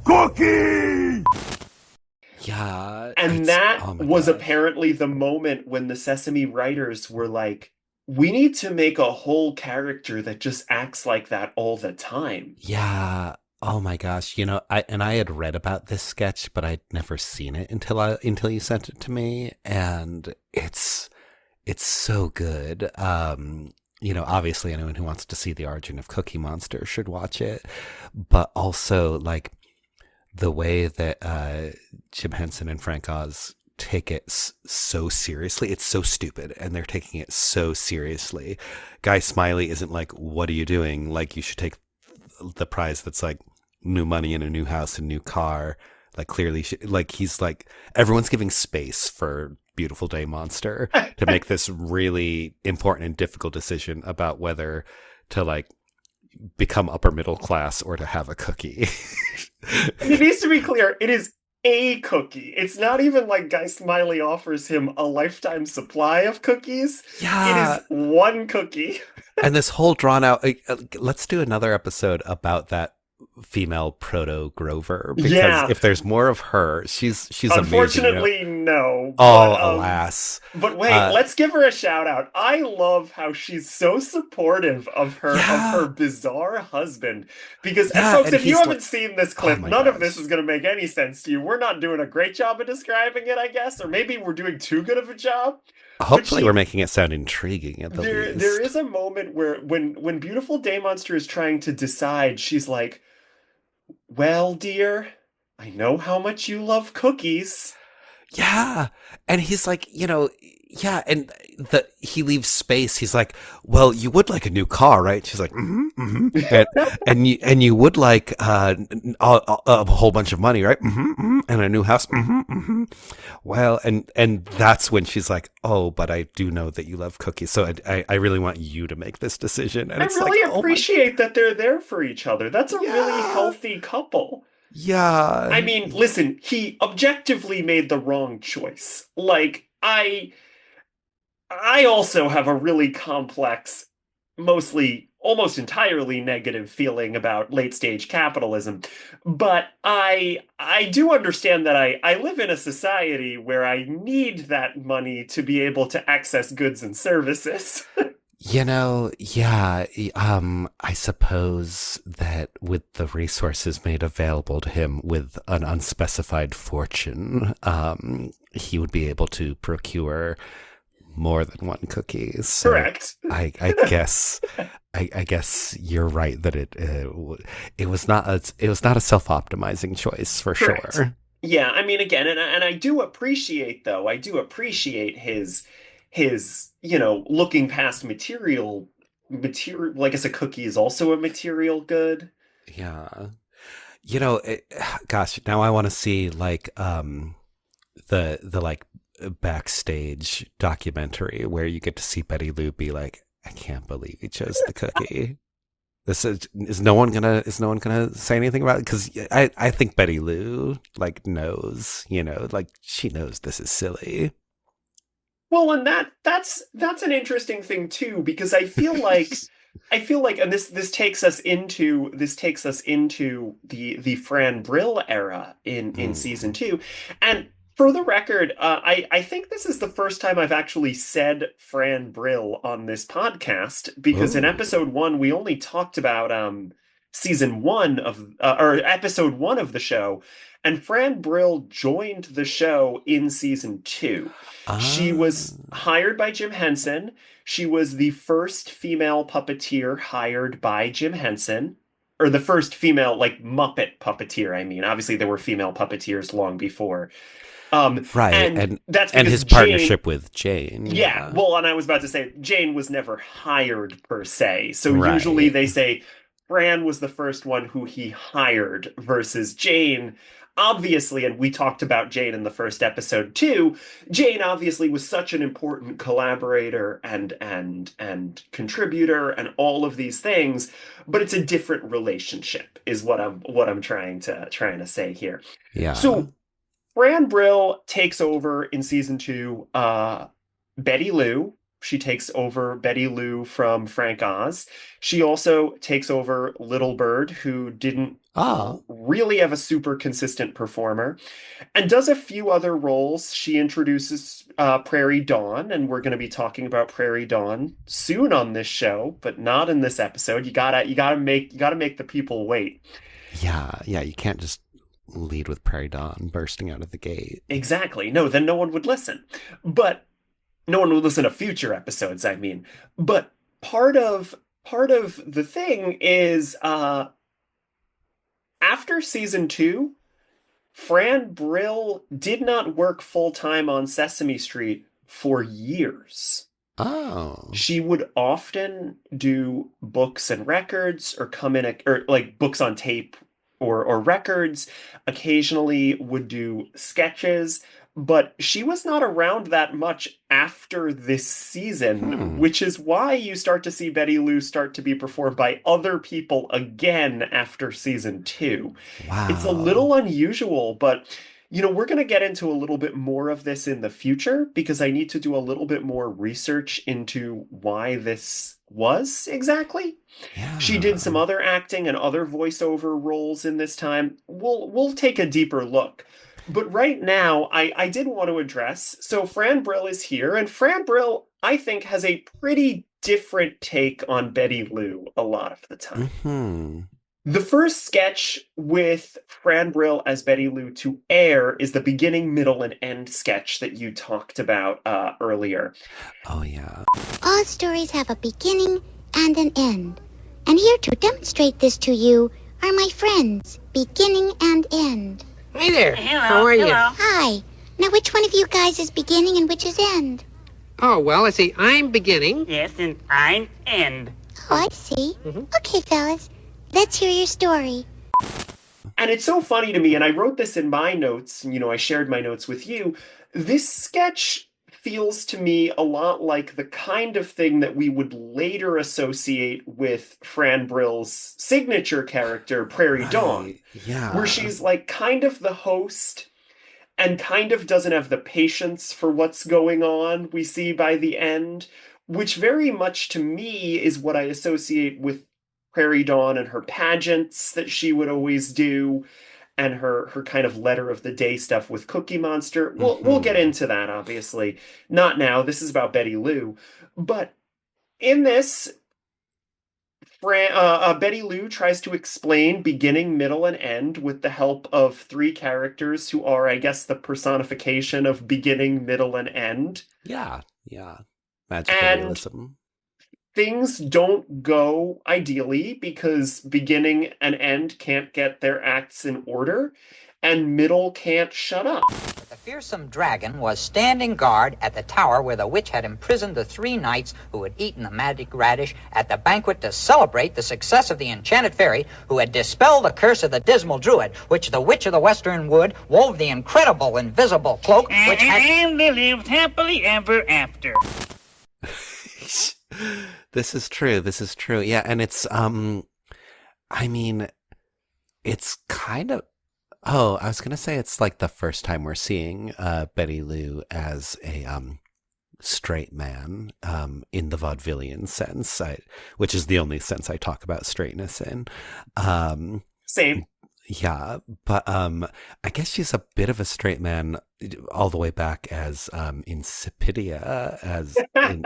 Cookie! Yeah. And that was apparently the moment when the Sesame writers were like, we need to make a whole character that just acts like that all the time. Yeah. Oh my gosh. I had read about this sketch, but I'd never seen it until you sent it to me. And it's so good. Obviously anyone who wants to see the origin of Cookie Monster should watch it. But also like the way that Jim Henson and Frank Oz take it so seriously. It's so stupid, and they're taking it so seriously. Guy Smiley isn't like, what are you doing? Like, you should take the prize that's like new money and a new house and new car. Like, clearly, like, he's like, everyone's giving space for Beautiful Day Monster to make this really important and difficult decision about whether to like become upper middle class or to have a cookie. It needs to be clear, it is a cookie. It's not even like Guy Smiley offers him a lifetime supply of cookies. Yeah. It is one cookie. And this whole drawn out, let's do another episode about that female proto Grover, because if there's more of her, she's unfortunately amazing. No. Alas. But wait, let's give her a shout out. I love how she's so supportive of her bizarre husband. Because folks, if you haven't seen this clip, none of this is going to make any sense to you. We're not doing a great job of describing it, I guess, or maybe we're doing too good of a job. Hopefully we're making it sound intriguing at the least. There is a moment where when Beautiful Day Monster is trying to decide, she's like, well, dear, I know how much you love cookies. Yeah. And he's like, and he leaves space. He's like, well, you would like a new car, right? She's like, and you would like a whole bunch of money, right? And a new house. Well, and that's when she's like, oh, but I do know that you love cookies, so I really want you to make this decision. And I really appreciate that they're there for each other. That's a really healthy couple. Yeah. I mean, listen, he objectively made the wrong choice. Like, I also have a really complex, mostly, almost entirely negative feeling about late-stage capitalism. But I do understand that I live in a society where I need that money to be able to access goods and services. I suppose that with the resources made available to him with an unspecified fortune, he would be able to procure more than one cookie. So correct. I guess you're right that it was not a self-optimizing choice for correct. Sure. Yeah, I mean, again, and I do appreciate his looking past material, I guess a cookie is also a material good. Yeah. Gosh, now I want to see like the like backstage documentary where you get to see Betty Lou be like, I can't believe he chose the cookie. Is no one gonna say anything about it? Because I think Betty Lou knows, she knows this is silly. Well, and that's an interesting thing too, because I feel like and this takes us into the Fran Brill era in season 2. And for the record, I think this is the first time I've actually said Fran Brill on this podcast, because in episode 1 we only talked about season 1 of or episode 1 of the show, and Fran Brill joined the show in season 2. She was hired by Jim Henson. She was the first female puppeteer hired by Jim Henson, or the first female Muppet puppeteer. I mean, obviously there were female puppeteers long before. Right, and that's because his partnership with Jane. Yeah, well, and I was about to say Jane was never hired per se. So Right. usually they say Fran was the first one who he hired versus Jane. Obviously, and we talked about Jane in the first episode too, Jane obviously was such an important collaborator and contributor and all of these things, but it's a different relationship is what I'm trying to say here. Yeah. So Fran Brill takes over in season 2 Betty Lou. She takes over Betty Lou from Frank Oz. She also takes over Little Bird, who didn't really have a super consistent performer, and does a few other roles. She introduces Prairie Dawn, and we're going to be talking about Prairie Dawn soon on this show, but not in this episode. You gotta make the people wait. Yeah, you can't just lead with Prairie Dawn bursting out of the gate. Exactly. No, then no one would listen. But no one would listen to future episodes, I mean. But part of the thing is after season 2, Fran Brill did not work full-time on Sesame Street for years. Oh. She would often do books and records, or come in or books on tape or records, occasionally would do sketches, but she was not around that much after this season, which is why you start to see Betty Lou start to be performed by other people again after season 2. Wow. It's a little unusual, but we're going to get into a little bit more of this in the future, because I need to do a little bit more research into why this was exactly. Yeah. She did some other acting and other voiceover roles in this time. We'll take a deeper look. But right now, I did want to address, so Fran Brill is here, and Fran Brill, I think, has a pretty different take on Betty Lou a lot of the time. Mm-hmm. The first sketch with Fran Brill as Betty Lou to air is the beginning, middle, and end sketch that you talked about earlier. Oh, yeah. All stories have a beginning and an end. And here to demonstrate this to you are my friends, Beginning and End. Hi there. Hello. How are you? Hi. Now, which one of you guys is beginning and which is end? Oh, well, let's see. I'm beginning. Yes, and I'm end. Oh, I see. Okay, fellas. Let's hear your story. And it's so funny to me, and I wrote this in my notes, and I shared my notes with you. This sketch feels to me a lot like the kind of thing that we would later associate with Fran Brill's signature character, Prairie Dawn. Yeah. Where she's kind of the host and kind of doesn't have the patience for what's going on, we see by the end, which very much to me is what I associate with Prairie Dawn and her pageants that she would always do, and her kind of letter of the day stuff with Cookie Monster. We'll get into that, obviously. Not now. This is about Betty Lou. But in this, Betty Lou tries to explain beginning, middle, and end with the help of 3 characters who are, I guess, the personification of beginning, middle, and end. Yeah. Magical realism. Things don't go ideally because beginning and end can't get their acts in order, and middle can't shut up. The fearsome dragon was standing guard at the tower where the witch had imprisoned the 3 knights who had eaten the magic radish at the banquet to celebrate the success of the enchanted fairy who had dispelled the curse of the dismal druid, which the witch of the western wood wove the incredible invisible cloak, which had... And they lived happily ever after. This is true. Yeah, and it's I mean, it's kind of. Oh, I was gonna say it's like the first time we're seeing Betty Lou as a straight man in the vaudevillian sense, which is the only sense I talk about straightness in. Same. Yeah, but I guess she's a bit of a straight man all the way back as Insipidia, as in,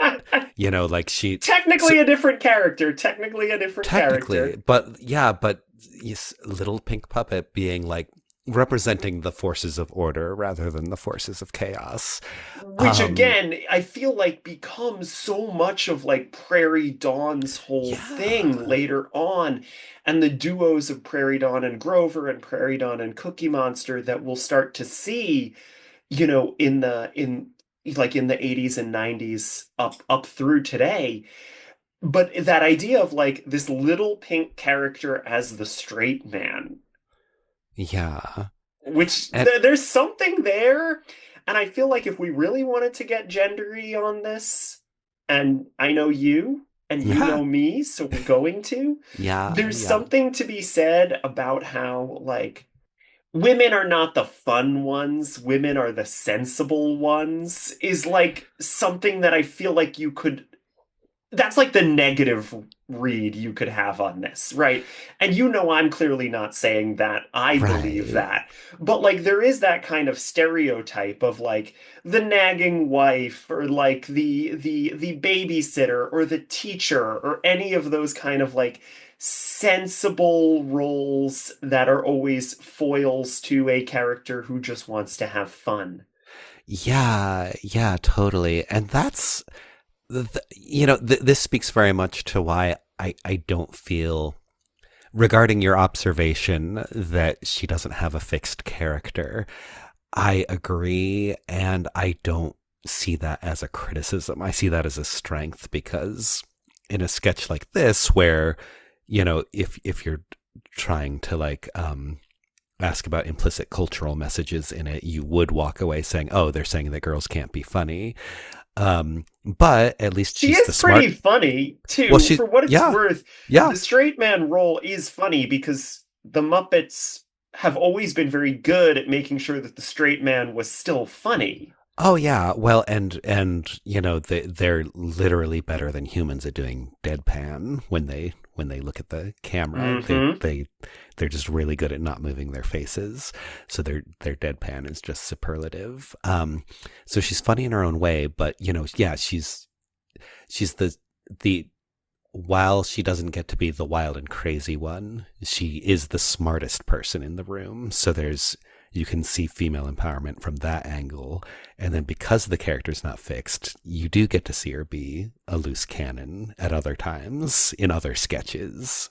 like she Technically a different character. Technically a different technically, character. but yeah, but yes, little pink puppet being like representing the forces of order rather than the forces of chaos. Which again, I feel like becomes so much of like Prairie Dawn's whole thing later on, and the duos of Prairie Dawn and Grover and Prairie Dawn and Cookie Monster that we'll start to see, in the 80s and 90s up through today. But that idea of like this little pink character as the straight man, Yeah. which there's something there. And I feel like if we really wanted to get gendery on this, and I know you and you know me, so we're going to, there's something to be said about how like women are not the fun ones, women are the sensible ones, is like something that I feel like that's like the negative read you could have on this, right? And I'm clearly not saying that I believe that, but like there is that kind of stereotype of like the nagging wife or like the babysitter or the teacher or any of those kind of like sensible roles that are always foils to a character who just wants to have fun. Yeah, totally. And that's this speaks very much to why I don't feel, regarding your observation that she doesn't have a fixed character, I agree, and I don't see that as a criticism. I see that as a strength, because in a sketch like this where, if you're trying to like ask about implicit cultural messages in it, you would walk away saying, oh, they're saying that girls can't be funny. But at least she is pretty funny too. Well, for what it's worth, the straight man role is funny because the Muppets have always been very good at making sure that the straight man was still funny. Oh yeah, well, and they're literally better than humans at doing deadpan when they look at the camera. Mm-hmm. They're just really good at not moving their faces, so their deadpan is just superlative. So she's funny in her own way, but she's the while she doesn't get to be the wild and crazy one, she is the smartest person in the room. So you can see female empowerment from that angle. And then because the character's not fixed, you do get to see her be a loose cannon at other times in other sketches.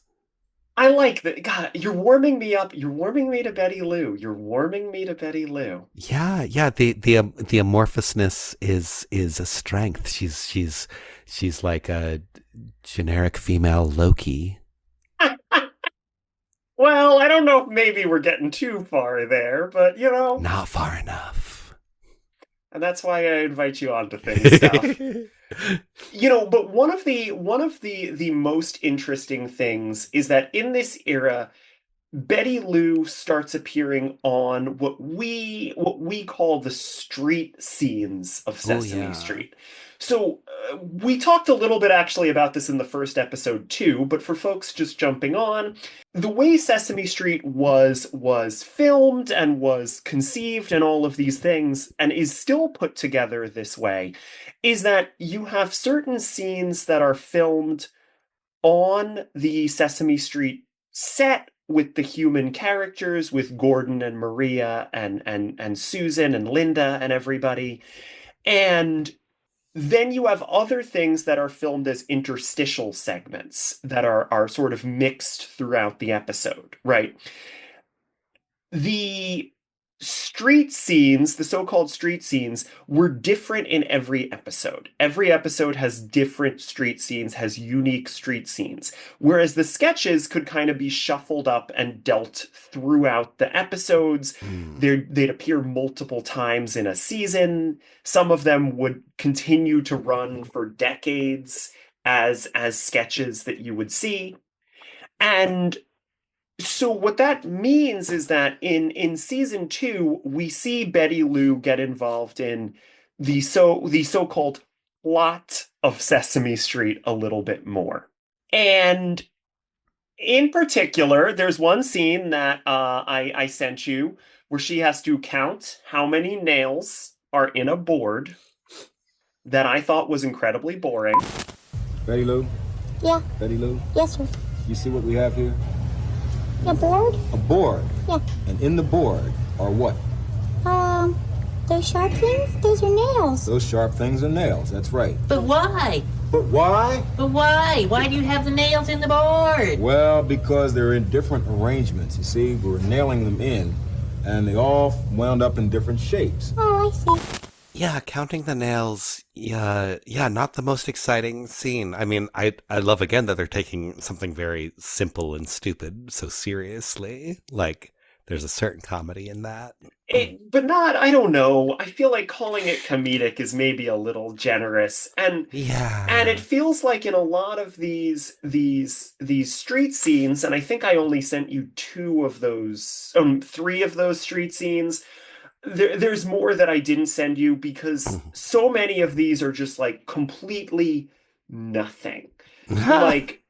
I like that. God, you're warming me up. You're warming me to Betty Lou. You're warming me to Betty Lou. Yeah. The amorphousness is a strength. She's like a generic female Loki. Well, I don't know if maybe we're getting too far there, but not far enough. And that's why I invite you on to things, stuff. But one of the most interesting things is that in this era, Betty Lou starts appearing on what we call the street scenes of Sesame Street. So we talked a little bit actually about this in the first episode too, but for folks just jumping on, the way Sesame Street was filmed and was conceived and all of these things, and is still put together this way, is that you have certain scenes that are filmed on the Sesame Street set with the human characters, with Gordon and Maria and Susan and Linda and everybody. And then you have other things that are filmed as interstitial segments that are sort of mixed throughout the episode, right? The street scenes, the so-called street scenes, were different in every episode. Every episode has different street scenes, has unique street scenes. Whereas the sketches could kind of be shuffled up and dealt throughout the episodes. They'd appear multiple times in a season. Some of them would continue to run for decades as sketches that you would see. And So what that means is that in season 2, we see Betty Lou get involved in the so-called plot of Sesame Street a little bit more. And in particular, there's one scene that I sent you where she has to count how many nails are in a board that I thought was incredibly boring. Betty Lou? Yeah. Betty Lou? Yes, sir. You see what we have here? A board? A board. Yeah. And in the board are what? Those sharp things? Those are nails. Those sharp things are nails, that's right. But why? But why? But why? Why do you have the nails in the board? Well, because they're in different arrangements. You see, we're nailing them in, and they all wound up in different shapes. Oh, I see. Yeah, counting the nails, yeah, not the most exciting scene. I mean, I love again that they're taking something very simple and stupid so seriously. Like, there's a certain comedy in that. But not, I don't know. I feel like calling it comedic is maybe a little generous. And it feels like in a lot of these street scenes, and I think I only sent you 3 of those street scenes. There's more that I didn't send you because so many of these are just like completely nothing. Like,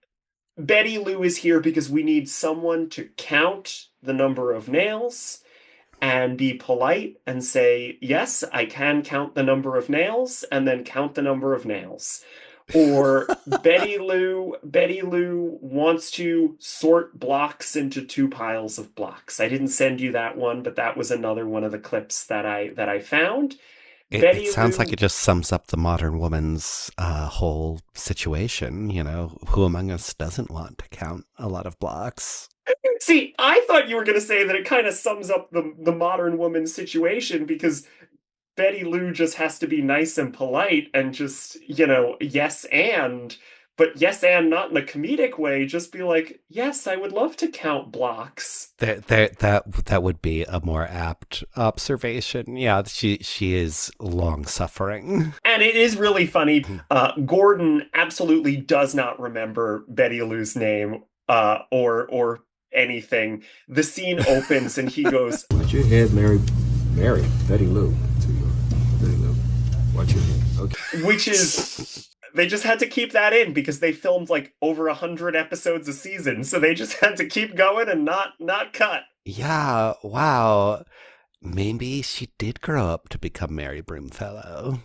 Betty Lou is here because we need someone to count the number of nails and be polite and say, yes, I can count the number of nails, and then count the number of nails. Or Betty Lou wants to sort blocks into 2 piles of blocks. I didn't send you that one, but that was another one of the clips that I found. It sounds like it just sums up the modern woman's whole situation. You know, who among us doesn't want to count a lot of blocks? See, I thought you were going to say that it kind of sums up the modern woman's situation because Betty Lou just has to be nice and polite and just, yes and, but yes and not in a comedic way. Just be like, yes, I would love to count blocks. That would be a more apt observation. Yeah, she is long suffering. And it is really funny. Gordon absolutely does not remember Betty Lou's name or anything. The scene opens and he goes, Watch your head, Mary, Betty Lou. Betty Lou. Watch your head. Okay. Which is, they just had to keep that in because they filmed like over 100 episodes a season. So they just had to keep going and not cut. Yeah, wow. Maybe she did grow up to become Mary Broomfellow.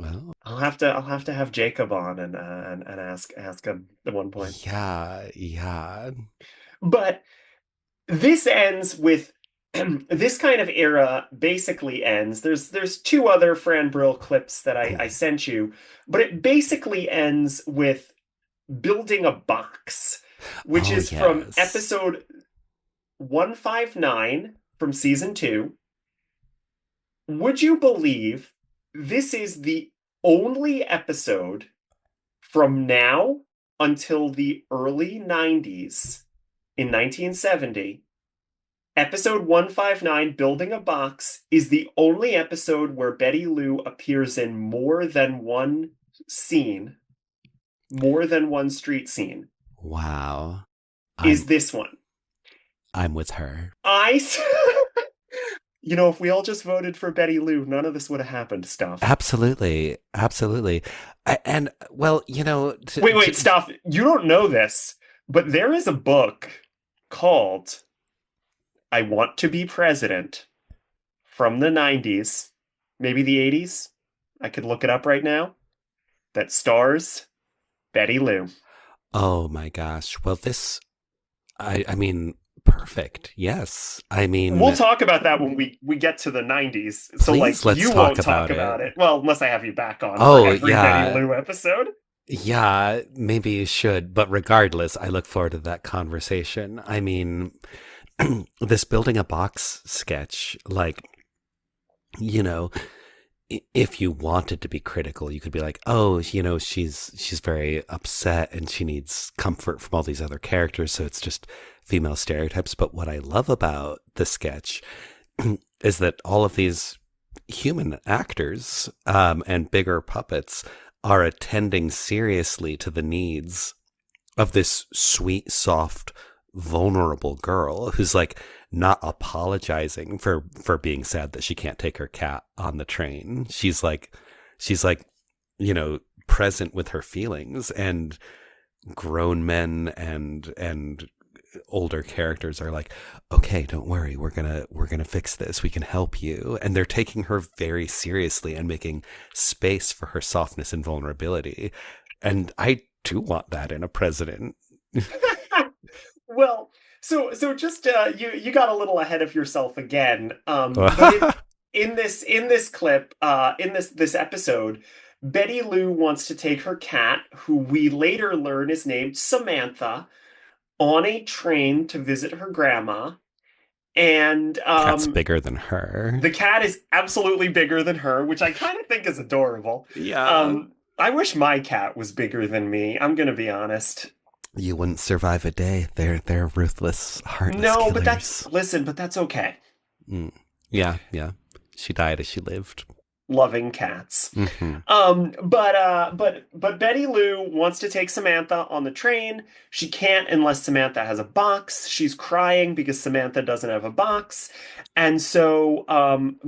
Well, I'll have to have Jacob on and ask him at one point. Yeah. But this ends with this kind of era basically ends. There's 2 other Fran Brill clips that I sent you, but it basically ends with building a box, which is from episode 159 from season 2. Would you believe this is the only episode from now until the early 90s in 1970? Episode 159, Building a Box, is the only episode where Betty Lou appears in more than one scene, more than one street scene. Wow. Is this one. I'm with her. If we all just voted for Betty Lou, none of this would have happened, Stoph. Absolutely. And, well, Wait, Stoph, you don't know this, but there is a book called I Want to Be President from the 90s, maybe the 80s. I could look it up right now. That stars Betty Lou. Oh my gosh. Well, I mean, perfect. Yes. I mean, we'll talk about that when we get to the 90s. So let's you won't talk about it. Well, unless I have you back on for every Betty Lou episode. Yeah, maybe you should. But regardless, I look forward to that conversation. I mean, this building a box sketch, if you wanted to be critical, you could be like, oh, she's very upset and she needs comfort from all these other characters. So it's just female stereotypes. But what I love about the sketch is that all of these human actors and bigger puppets are attending seriously to the needs of this sweet, soft, vulnerable girl who's like not apologizing for being sad that she can't take her cat on the train. She's like, you know, present with her feelings, and grown men and older characters are like, okay, don't worry, we're gonna fix this, we can help you, and they're taking her very seriously and making space for her softness and vulnerability. And I do want that in a president. Well, so just you got a little ahead of yourself again. But in this clip, in this episode, Betty Lou wants to take her cat, who we later learn is named Samantha, on a train to visit her grandma. And cat's bigger than her. The cat is absolutely bigger than her, which I kind of think is adorable. Yeah. I wish my cat was bigger than me. I'm gonna be honest. You wouldn't survive a day. They're ruthless, heartless No, killers. but that's okay. Yeah. She died as she lived. Loving cats. Mm-hmm. But Betty Lou wants to take Samantha on the train. She can't unless Samantha has a box. She's crying because Samantha doesn't have a box. And so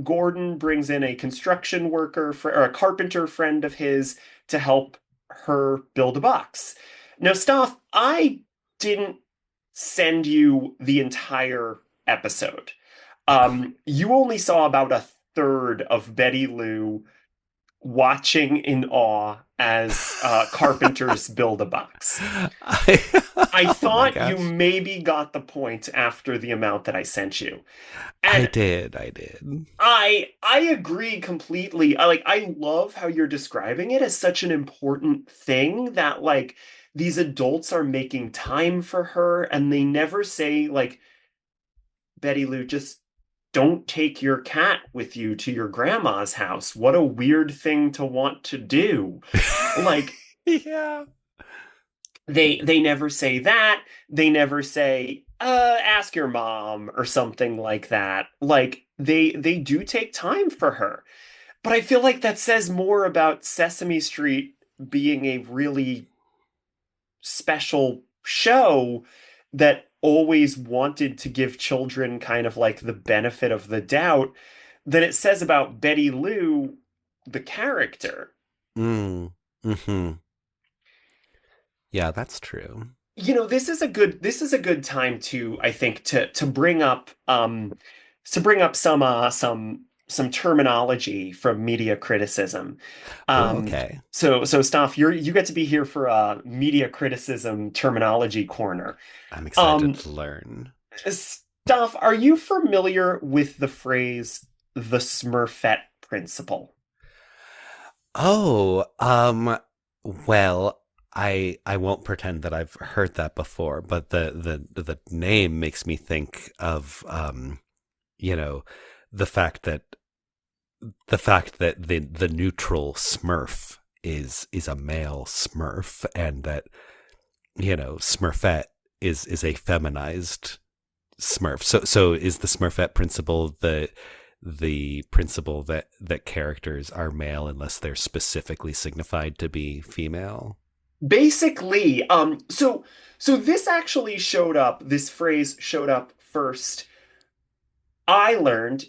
Gordon brings in a construction worker or a carpenter friend of his to help her build a box. Now, Stoph, I didn't send you the entire episode. You only saw about a third of Betty Lou watching in awe as carpenters build a box. I thought you maybe got the point after the amount that I sent you. And I did. I agree completely. I love how you're describing it as such an important thing that like these adults are making time for her, and they never say like, Betty Lou, just don't take your cat with you to your grandma's house. What a weird thing to want to do. Like, yeah. They never say that. They never say, ask your mom or something like that. Like, they do take time for her. But I feel like that says more about Sesame Street being a really special show that always wanted to give children kind of like the benefit of the doubt than it says about Betty Lou, the character. Mm-hmm. Yeah, that's true. You know, this is a good time to, I think, to bring up some terminology from media criticism. Okay. So Stoph, you get to be here for a media criticism terminology corner. I'm excited to learn. Stoph, are you familiar with the phrase the Smurfette principle? Oh, well, I won't pretend that I've heard that before, but the name makes me think of the fact that the neutral Smurf is a male Smurf, and that Smurfette is a feminized Smurf. So is the Smurfette principle the principle that characters are male unless they're specifically signified to be female? Basically, so this actually this phrase showed up first. I learned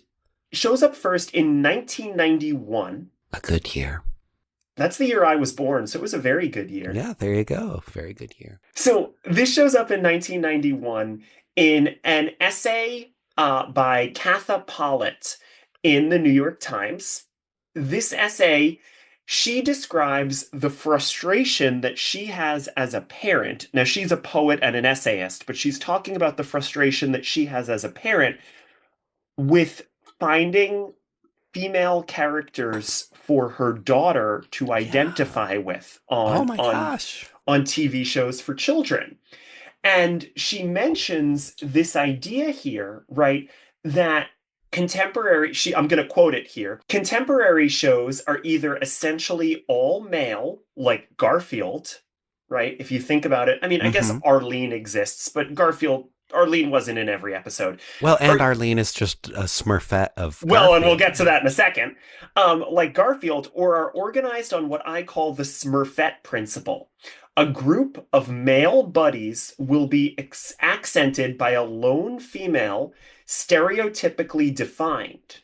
shows up first in 1991. A good year. That's the year I was born, so it was a very good year. Yeah, there you go. Very good year. So this shows up in 1991 in an essay by Katha Pollitt in the New York Times. This essay, she describes the frustration that she has as a parent. Now, she's a poet and an essayist, but she's talking about the frustration that she has as a parent with finding female characters for her daughter to identify with on TV shows for children. And she mentions this idea here, right, that contemporary, I'm going to quote it here, contemporary shows are either essentially all male, like Garfield, right? If you think about it, I mean, I guess Arlene exists, but Arlene wasn't in every episode. Well, and Arlene is just a Smurfette of Garfield. Well, and we'll get to that in a second. Like Garfield, or are organized on what I call the Smurfette principle. A group of male buddies will be accented by a lone female, stereotypically defined.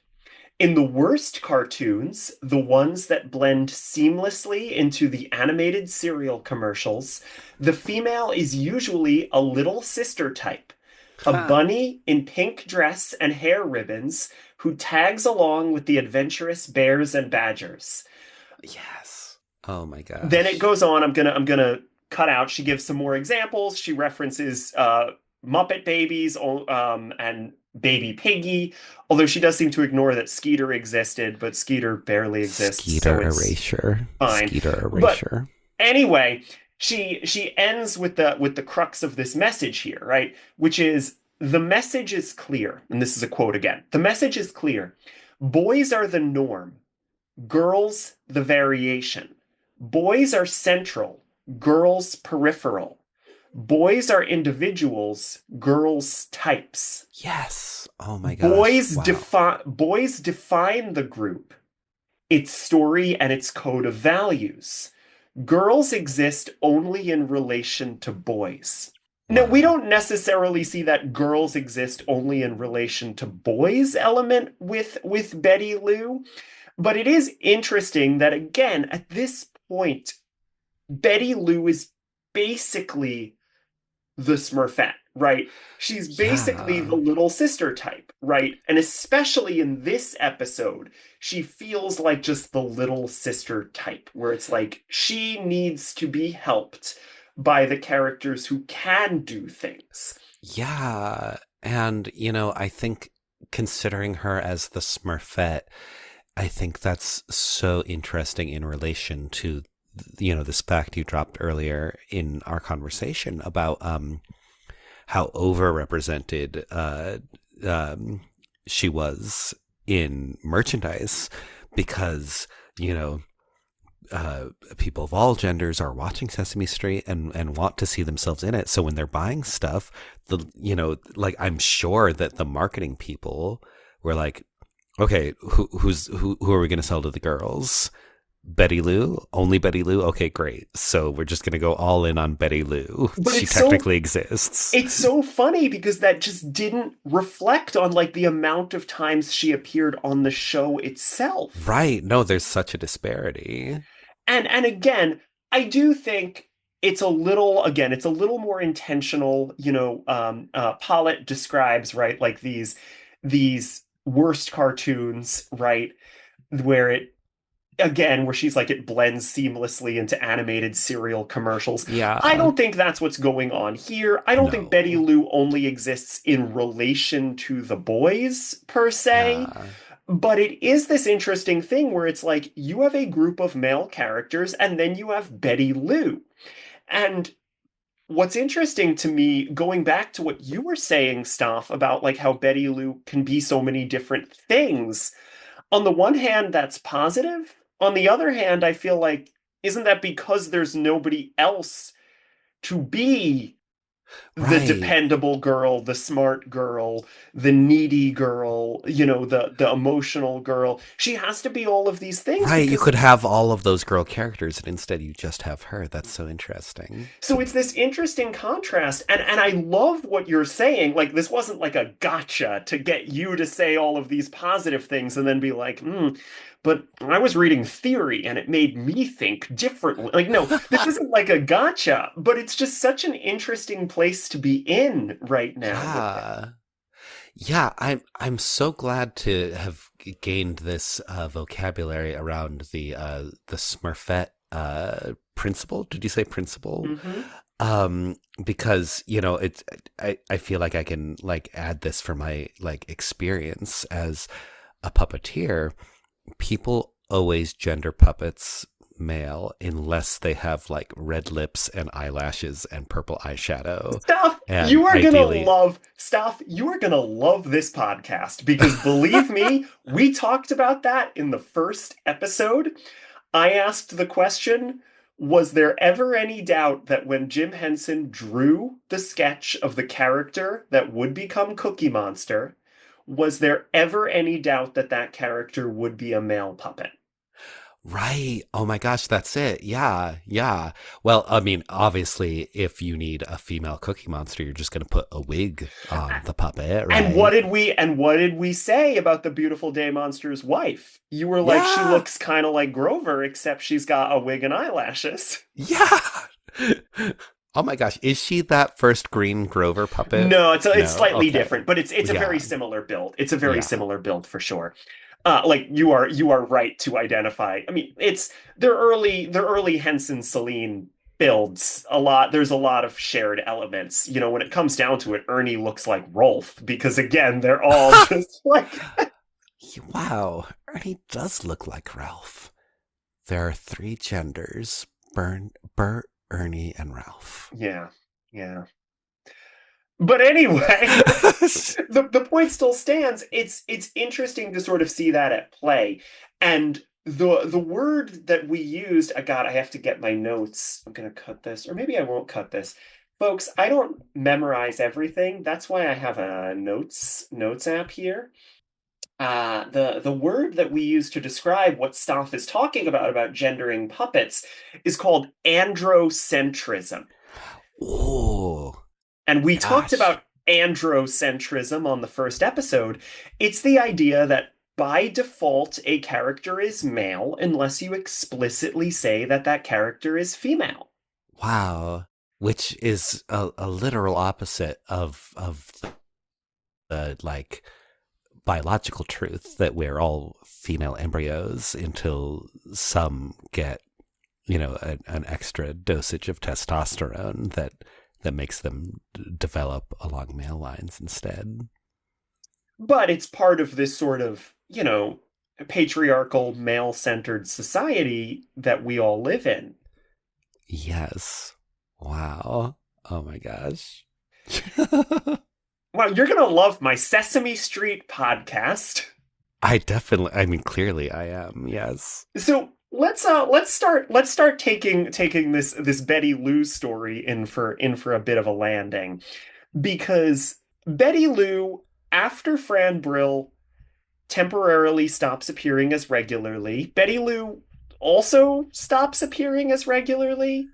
In the worst cartoons, the ones that blend seamlessly into the animated cereal commercials, the female is usually a little sister type, a bunny in pink dress and hair ribbons who tags along with the adventurous bears and badgers. Yes. Oh my gosh. Then it goes on. I'm gonna cut out. She gives some more examples. She references Muppet Babies and Baby Piggy, although she does seem to ignore that Skeeter existed, but Skeeter barely exists. Skeeter so erasure. Fine. Skeeter erasure. But anyway, she ends with the crux of this message here, right? Which is, the message is clear, and this is a quote again. The message is clear. Boys are the norm, girls the variation. Boys are central, girls peripheral. Boys are individuals, girls types. Yes. Oh my gosh. Boys define the group, its story and its code of values. Girls exist only in relation to boys. Now, we don't necessarily see that girls exist only in relation to boys element with Betty Lou, but it is interesting that, again, at this point, Betty Lou is basically the Smurfette, right? She's basically the little sister type, right? And especially in this episode, she feels like just the little sister type, where it's like she needs to be helped by the characters who can do things. Yeah. And, I think considering her as the Smurfette, I think that's so interesting in relation to this fact you dropped earlier in our conversation about how overrepresented she was in merchandise, because people of all genders are watching Sesame Street and want to see themselves in it. So when they're buying stuff, I'm sure that the marketing people were like, okay, who are we going to sell to the girls? Betty Lou? Only Betty Lou? Okay, great. So we're just going to go all in on Betty Lou. But she technically exists. It's so funny because that just didn't reflect on the amount of times she appeared on the show itself. Right. No, there's such a disparity. And again, I do think it's a little more intentional. Pollitt describes, right, like these worst cartoons, right, where she's like, it blends seamlessly into animated cereal commercials. Yeah. I don't think that's what's going on here. I don't think Betty Lou only exists in relation to the boys, per se. Yeah. But it is this interesting thing where it's like, you have a group of male characters, and then you have Betty Lou. And what's interesting to me, going back to what you were saying, Stoph, about how Betty Lou can be so many different things. On the one hand, that's positive. On the other hand, I feel like, isn't that because there's nobody else to be the dependable girl, the smart girl, the needy girl, the emotional girl? She has to be all of these things. Right, you could have all of those girl characters, and instead you just have her. That's so interesting. So it's this interesting contrast, and I love what you're saying. This wasn't like a gotcha to get you to say all of these positive things and then be like, but I was reading theory and it made me think differently. No, this isn't like a gotcha, but it's just such an interesting place to be in right now. Yeah, I'm so glad to have gained this vocabulary around the Smurfette principle. Did you say principle? Mm-hmm. Because I feel like I can add this for my experience as a puppeteer. People always gender puppets male unless they have red lips and eyelashes and purple eyeshadow. Stoph, you are gonna love this podcast, because believe me, we talked about that in the first episode. I asked the question, was there ever any doubt that when Jim Henson drew the sketch of the character that would become Cookie Monster, was there ever any doubt that character would be a male puppet? Right. Oh my gosh, that's it. Yeah, yeah. Well, I mean, obviously, if you need a female Cookie Monster, you're just going to put a wig on the puppet, right? And what did we say about the Beautiful Day Monster's wife? You were like, she looks kind of like Grover, except she's got a wig and eyelashes. Yeah. Oh my gosh, is she that first green Grover puppet? No, it's slightly different, but it's a Yeah. very similar build. It's a very similar build for sure. Like you are right to identify. I mean, it's their early Henson Celine builds there's a lot of shared elements. You know, when it comes down to it, Ernie looks like Rolf because again, they're all just like Wow, Ernie does look like Ralph. There are 3 genders, Bert, Ernie, and Ralph. Yeah. But anyway, the point still stands. It's interesting to sort of see that at play. And the word that we used, God, I have to get my notes. I'm going to cut this, or maybe I won't cut this. Folks, I don't memorize everything. That's why I have a notes app here. The word that we use to describe what Stoph is talking about gendering puppets is called androcentrism. Oh. And we talked about androcentrism on the first episode. It's the idea that by default, a character is male unless you explicitly say that character is female. Wow. Which is a literal opposite of the like biological truth that we're all female embryos until some get, an extra dosage of testosterone that makes them develop along male lines instead. But it's part of this sort of, patriarchal, male-centered society that we all live in. Yes. Wow. Oh my gosh. Well, you're going to love my Sesame Street podcast. Clearly I am. Yes. So let's start taking this Betty Lou story in for a bit of a landing, because Betty Lou, after Fran Brill temporarily stops appearing as regularly, Betty Lou also stops appearing as regularly.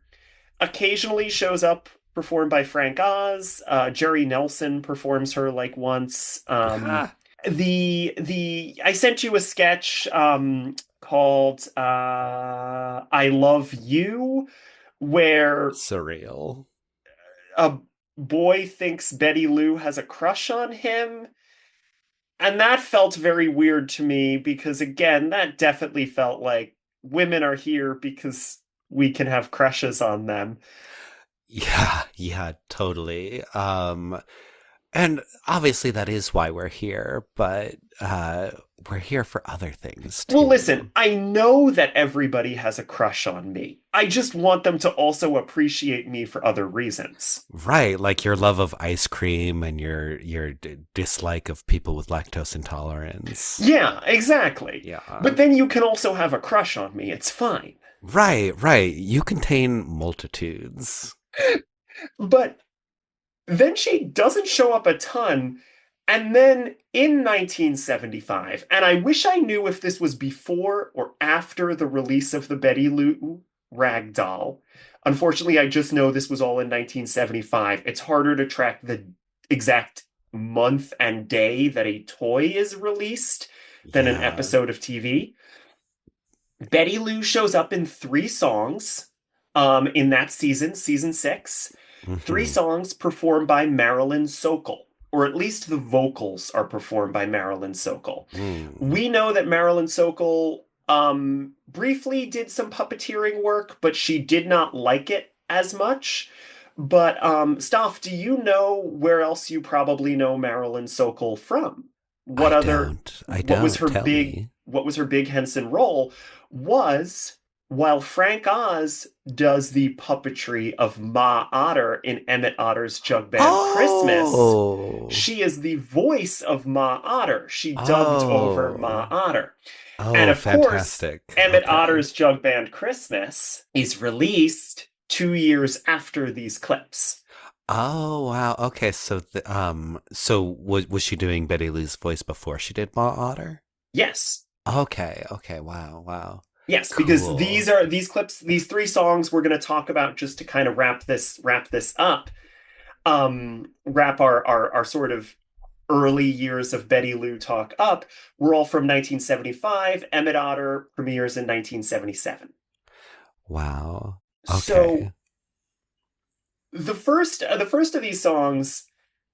Occasionally shows up, performed by Frank Oz. Jerry Nelson performs her like once. I sent you a sketch called I Love You, where surreal. A boy thinks Betty Lou has a crush on him. And that felt very weird to me because, again, that definitely felt like women are here because we can have crushes on them. Yeah, totally. And obviously that is why we're here, but we're here for other things too. Well, listen, I know that everybody has a crush on me. I just want them to also appreciate me for other reasons. Right, like your love of ice cream and your dislike of people with lactose intolerance. Yeah, exactly. Yeah. But then you can also have a crush on me. It's fine. Right. You contain multitudes. But then she doesn't show up a ton. And then in 1975, and I wish I knew if this was before or after the release of the Betty Lou rag doll. Unfortunately, I just know this was all in 1975. It's harder to track the exact month and day that a toy is released than an episode of TV. Betty Lou shows up in 3 songs in that season 6. Mm-hmm. 3 songs performed by Marilyn Sokol, or at least the vocals are performed by Marilyn Sokol. We know that Marilyn Sokol briefly did some puppeteering work, but she did not like it as much. But Stoph, do you know where else you probably know Marilyn Sokol from? What was her big Henson role was while Frank Oz does the puppetry of Ma Otter in Emmett Otter's Jug Band Christmas, she is the voice of Ma Otter. She dubbed over Ma Otter. And of fantastic. Course, Emmett Otter's Jug Band Christmas is released 2 years after these clips. Oh wow! Okay, so was she doing Betty Lou's voice before she did Ma Otter? Yes. Okay. Wow. Yes, Cool. because these 3 songs we're going to talk about just to kind of wrap this up. Wrap our sort of early years of Betty Lou talk up. We're all from 1975. Emmett Otter premieres in 1977. Wow. Okay. So the first of these songs,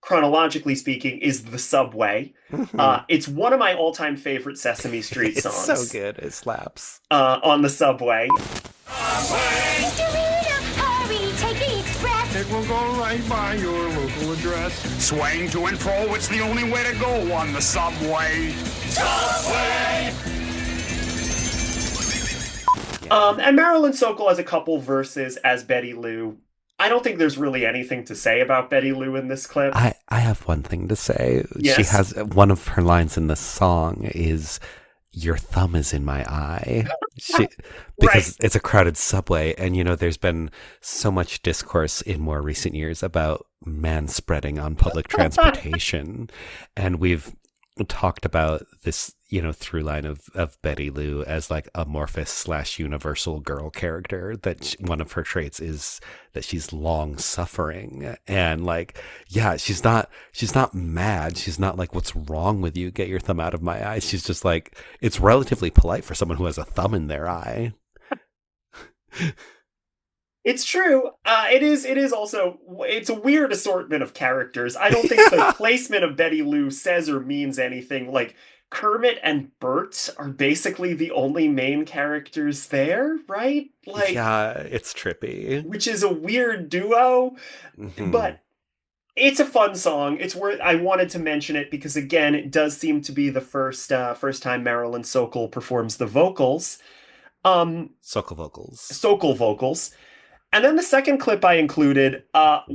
chronologically speaking, is "The Subway." It's one of my all-time favorite Sesame Street songs. It's so good. It slaps. On the subway. It will go right by your local address. Swaying to and fro, it's the only way to go on the subway. Subway! And Marilyn Sokol has a couple verses as Betty Lou. I don't think there's really anything to say about Betty Lou in this clip. I have one thing to say. Yes. She has one of her lines in the song is, "Your thumb is in my eye." Because it's a crowded subway, and there's been so much discourse in more recent years about manspreading on public transportation, and we've talked about this through line of Betty Lou as like amorphous / universal girl character, that one of her traits is that she's long suffering, and she's not mad, she's not like, "What's wrong with you? Get your thumb out of my eye." She's just like, it's relatively polite for someone who has a thumb in their eye. It's true. It is also, it's a weird assortment of characters. I don't think the placement of Betty Lou says or means anything. Like, Kermit and Bert are basically the only main characters there, right? Like, yeah, it's trippy. Which is a weird duo, but it's a fun song. It's worth. I wanted to mention it because, again, it does seem to be the first time Marilyn Sokol performs the vocals. Sokol vocals. And then the second clip I included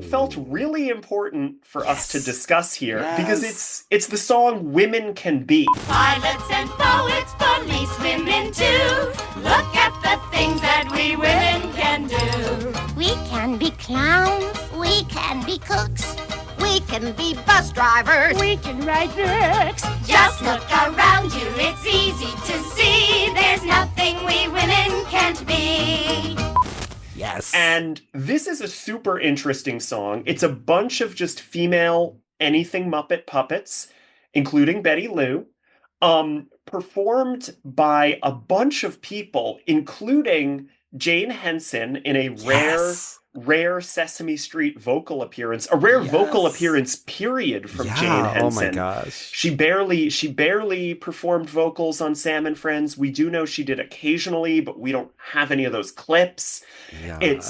felt really important for us to discuss here because it's the song "Women Can Be." Pilots and poets, police women too. Look at the things that we women can do. We can be clowns. We can be cooks. We can be bus drivers. We can write books. Just look around you, it's easy to see. There's nothing we women can't be. Yes. And this is a super interesting song. It's a bunch of just female anything Muppet puppets, including Betty Lou, performed by a bunch of people, including Jane Henson in a rare Sesame Street vocal appearance, a rare vocal appearance period from Jane Henson. Oh my gosh. She barely performed vocals on Sam and Friends. We do know she did occasionally, but we don't have any of those clips. Yeah.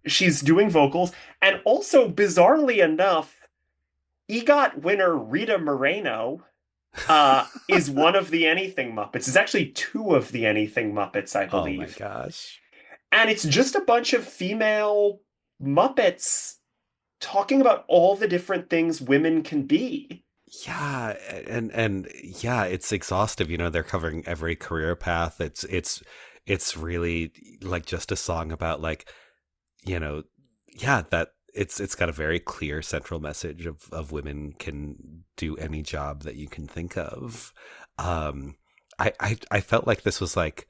She's doing vocals, and also bizarrely enough, EGOT winner Rita Moreno is one of the Anything Muppets. It's actually 2 of the Anything Muppets, I believe. Oh my gosh. And it's just a bunch of female Muppets talking about all the different things women can be. Yeah, and yeah, it's exhaustive. They're covering every career path. It's really like just a song about that it's got a very clear central message of women can do any job that you can think of. I felt like this was like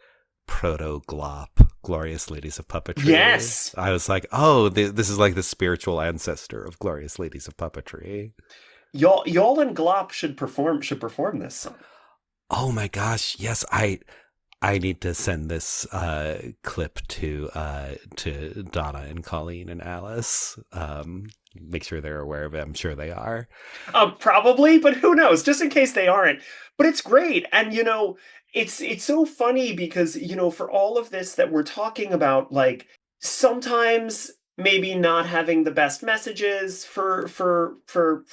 proto-glop, Glorious Ladies of Puppetry. Yes. I was like, oh, this is like the spiritual ancestor of Glorious Ladies of Puppetry. Y'all and Glop should perform this song. Oh my gosh, yes, I need to send this clip to Donna and Colleen and Alice. Make sure they're aware of it. I'm sure they are. Probably, but who knows? Just in case they aren't. But it's great, and it's so funny because for all of this that we're talking about, like sometimes maybe not having the best messages for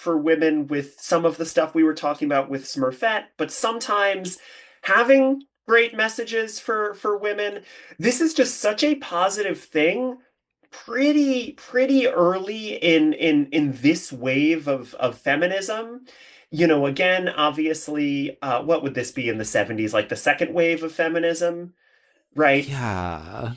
women with some of the stuff we were talking about with Smurfette, but sometimes having great messages for women. This is just such a positive thing pretty early in this wave of feminism. Again, obviously, what would this be in the 70s? Like the second wave of feminism, right? Yeah.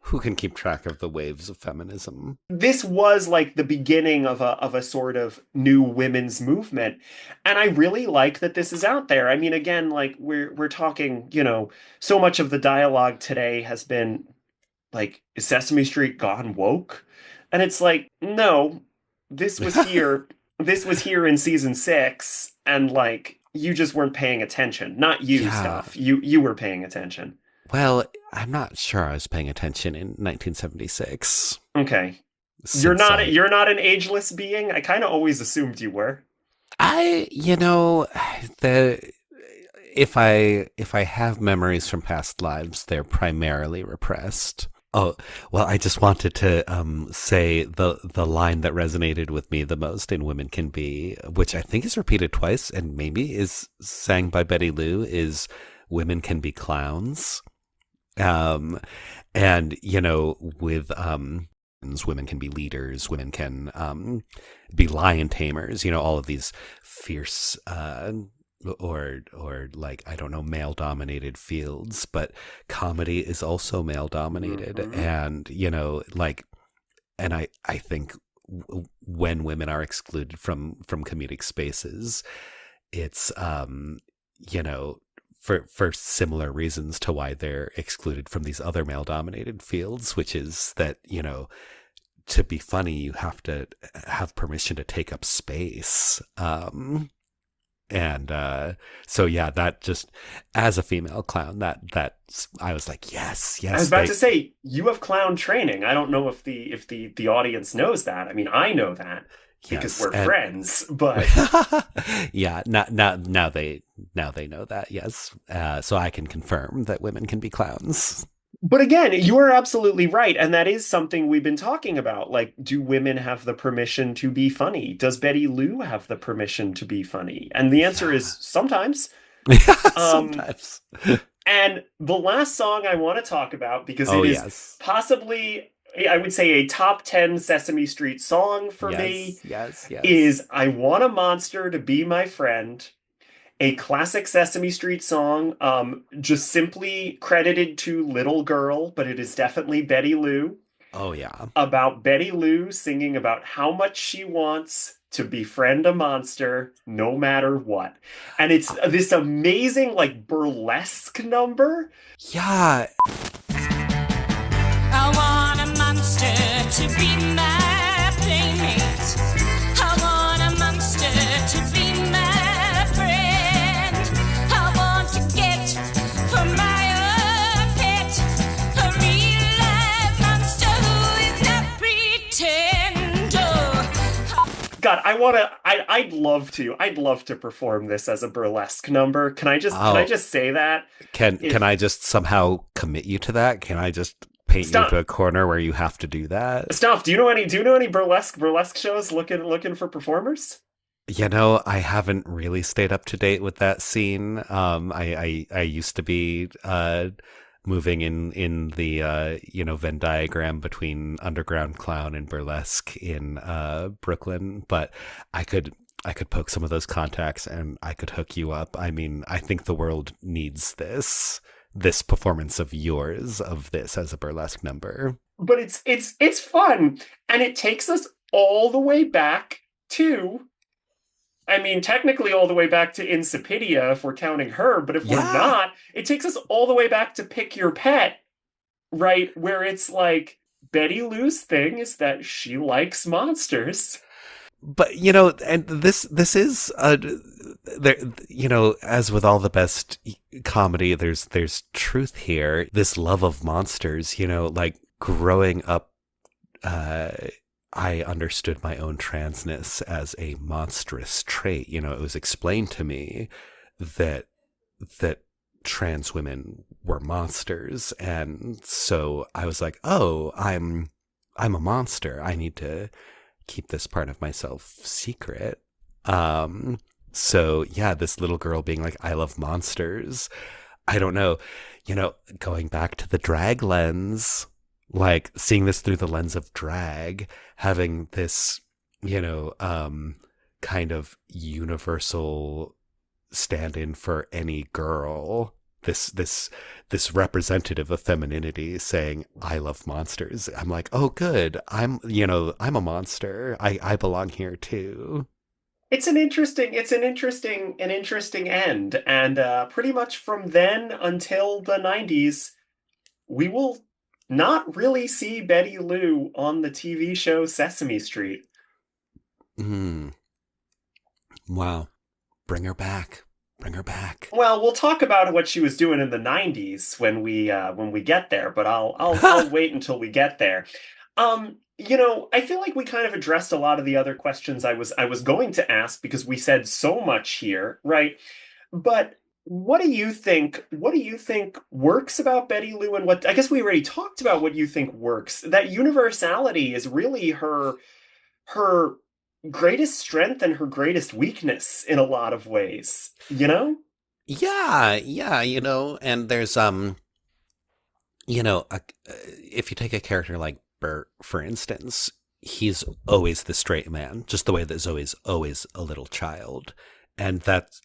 Who can keep track of the waves of feminism? This was like the beginning of a sort of new women's movement. And I really like that this is out there. I mean, again, like we're talking, so much of the dialogue today has been like, is Sesame Street gone woke? And it's like, no, this was here. This was here in season 6, and like you just weren't paying attention. Not you, Stoph. You were paying attention. Well, I'm not sure I was paying attention in 1976. Okay. You're not an ageless being? I kind of always assumed you were. If I have memories from past lives, they're primarily repressed. Oh, well, I just wanted to say the line that resonated with me the most in Women Can Be, which I think is repeated twice and maybe is sang by Betty Lou, is women can be clowns. And, with women can be leaders, women can be lion tamers, all of these fierce or like, I don't know, male dominated fields, but comedy is also male dominated. And, and I think when women are excluded from comedic spaces, it's, for similar reasons to why they're excluded from these other male dominated fields, which is that, to be funny, you have to have permission to take up space. So yeah, that just, as a female clown, that I was like, yes. I was about to say, you have clown training. I don't know if the audience knows that. I mean, I know that because we're friends, but yeah, now they know that. Yes, so I can confirm that women can be clowns. But again, you are absolutely right. And that is something we've been talking about. Like, do women have the permission to be funny? Does Betty Lou have the permission to be funny? And the answer is sometimes. Sometimes. And the last song I want to talk about, because it is possibly, I would say, a top 10 Sesame Street song for me, is I Want a Monster to Be My Friend. A classic Sesame Street song, just simply credited to Little Girl, but it is definitely Betty Lou. Oh, yeah. About Betty Lou singing about how much she wants to befriend a monster no matter what. And it's this amazing, like, burlesque number. Yeah. I want a monster to be my playmate. I want a monster to be my God, I'd love to perform this as a burlesque number. Can I just say that? Can I just somehow commit you to that? Can I just paint you into a corner where you have to do that? Stoph, do you know any burlesque shows looking for performers? I haven't really stayed up to date with that scene. I used to be moving in the Venn diagram between underground clown and burlesque in Brooklyn, but I could poke some of those contacts and I could hook you up. I mean, I think the world needs this performance of yours of this as a burlesque number. But it's fun, and it takes us all the way back to, I mean, technically all the way back to Incipidia if we're counting her, but if we're not, it takes us all the way back to Pick Your Pet, right? Where it's like, Betty Lou's thing is that she likes monsters. But, and this is, there, as with all the best comedy, there's truth here. This love of monsters, like growing up, I understood my own transness as a monstrous trait. It was explained to me that trans women were monsters. And so I was like, oh, I'm a monster. I need to keep this part of myself secret. So yeah, this little girl being like, I love monsters. I don't know, going back to the drag lens, like seeing this through the lens of drag, having this, kind of universal stand-in for any girl this representative of femininity saying, I love monsters. I'm like, oh, good. I'm a monster. I belong here too. It's an interesting end. And pretty much from then until the 90s, we will not really see Betty Lou on the TV show Sesame Street. Wow. Bring her back. Bring her back. Well, we'll talk about what she was doing in the 90s when we get there, but I'll wait until we get there. I feel like we kind of addressed a lot of the other questions I was going to ask because we said so much here, right? But what do you think works about Betty Lou, and what I guess we already talked about what you think works. That universality is really her greatest strength and her greatest weakness in a lot of ways, you know? Yeah, and there's if you take a character like Bert, for instance, he's always the straight man, just the way that Zoe's always a little child. And that's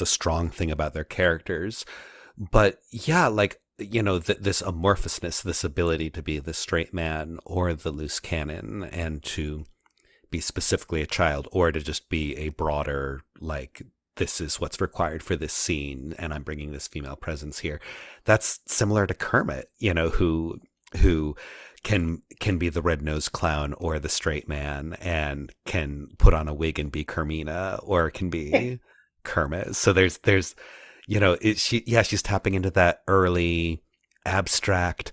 a strong thing about their characters. But yeah, this amorphousness, this ability to be the straight man or the loose cannon, and to be specifically a child, or to just be a broader, this is what's required for this scene, and I'm bringing this female presence here. That's similar to Kermit, who can be the red-nosed clown or the straight man, and can put on a wig and be Kermina, or can be Kermit. So there's she's tapping into that early abstract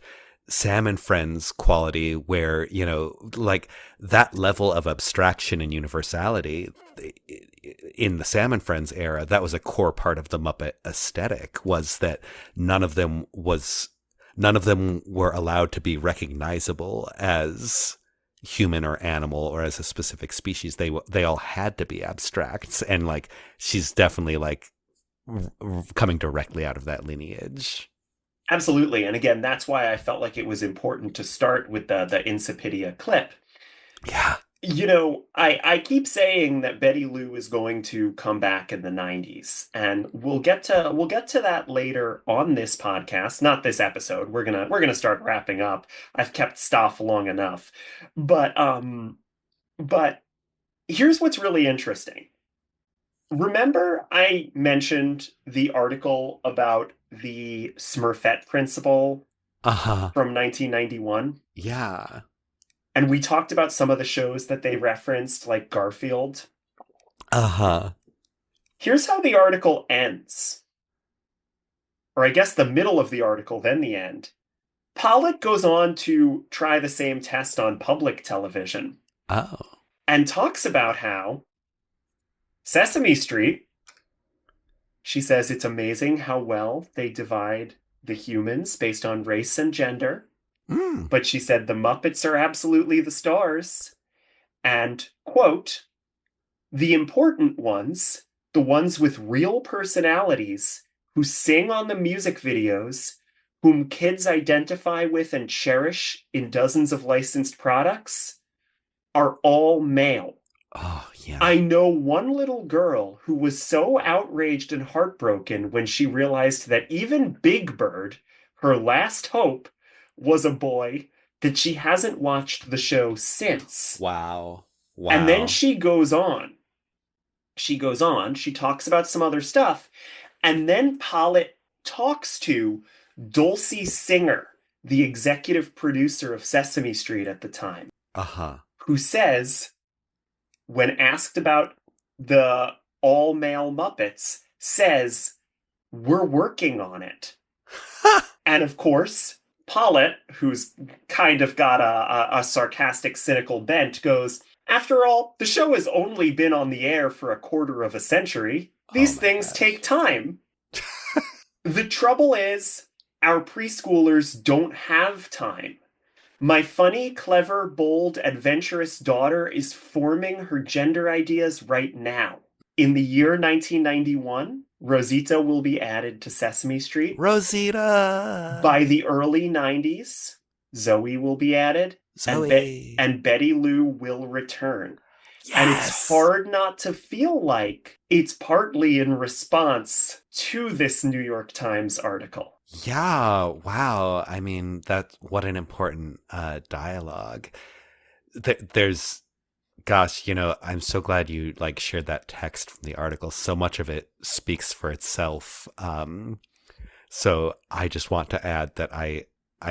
Sam and Friends quality where, that level of abstraction and universality in the Sam and Friends era, that was a core part of the Muppet aesthetic, was that none of them were allowed to be recognizable as human or animal or as a specific species. They all had to be abstract, and she's definitely coming directly out of that lineage. Absolutely. And again, that's why I felt like it was important to start with the Incipidia clip. Yeah. I keep saying that Betty Lou is going to come back in the 90s, and we'll get to that later on this podcast, not this episode. We're gonna start wrapping up. I've kept Stoph long enough. But here's what's really interesting. Remember I mentioned the article about the Smurfette principle from 1991? Yeah. And we talked about some of the shows that they referenced, like Garfield. Here's how the article ends. Or I guess the middle of the article, then the end. Pollitt goes on to try the same test on public television. Oh. And talks about how Sesame Street, she says it's amazing how well they divide the humans based on race and gender. But she said the Muppets are absolutely the stars. And, quote, the important ones, the ones with real personalities, who sing on the music videos, whom kids identify with and cherish in dozens of licensed products, are all male. Oh, yeah. I know one little girl who was so outraged and heartbroken when she realized that even Big Bird, her last hope, was a boy, that she hasn't watched the show since. Wow. And then she goes on. She talks about some other stuff, and then Pollitt talks to Dulcie Singer, the executive producer of Sesame Street at the time, who says, when asked about the all-male Muppets, says, we're working on it. And of course, Pollitt, who's kind of got a sarcastic, cynical bent, goes, after all, the show has only been on the air for a quarter of a century. These things take time. The trouble is, our preschoolers don't have time. My funny, clever, bold, adventurous daughter is forming her gender ideas right now. In the year 1991, Rosita will be added to Sesame Street. Rosita! By the early 90s, Zoe will be added. Zoe. And Betty Lou will return. Yes! And it's hard not to feel like it's partly in response to this New York Times article. Yeah, wow. I mean, what an important dialogue. There's, gosh, I'm so glad you shared that text from the article. So much of it speaks for itself. So I just want to add that I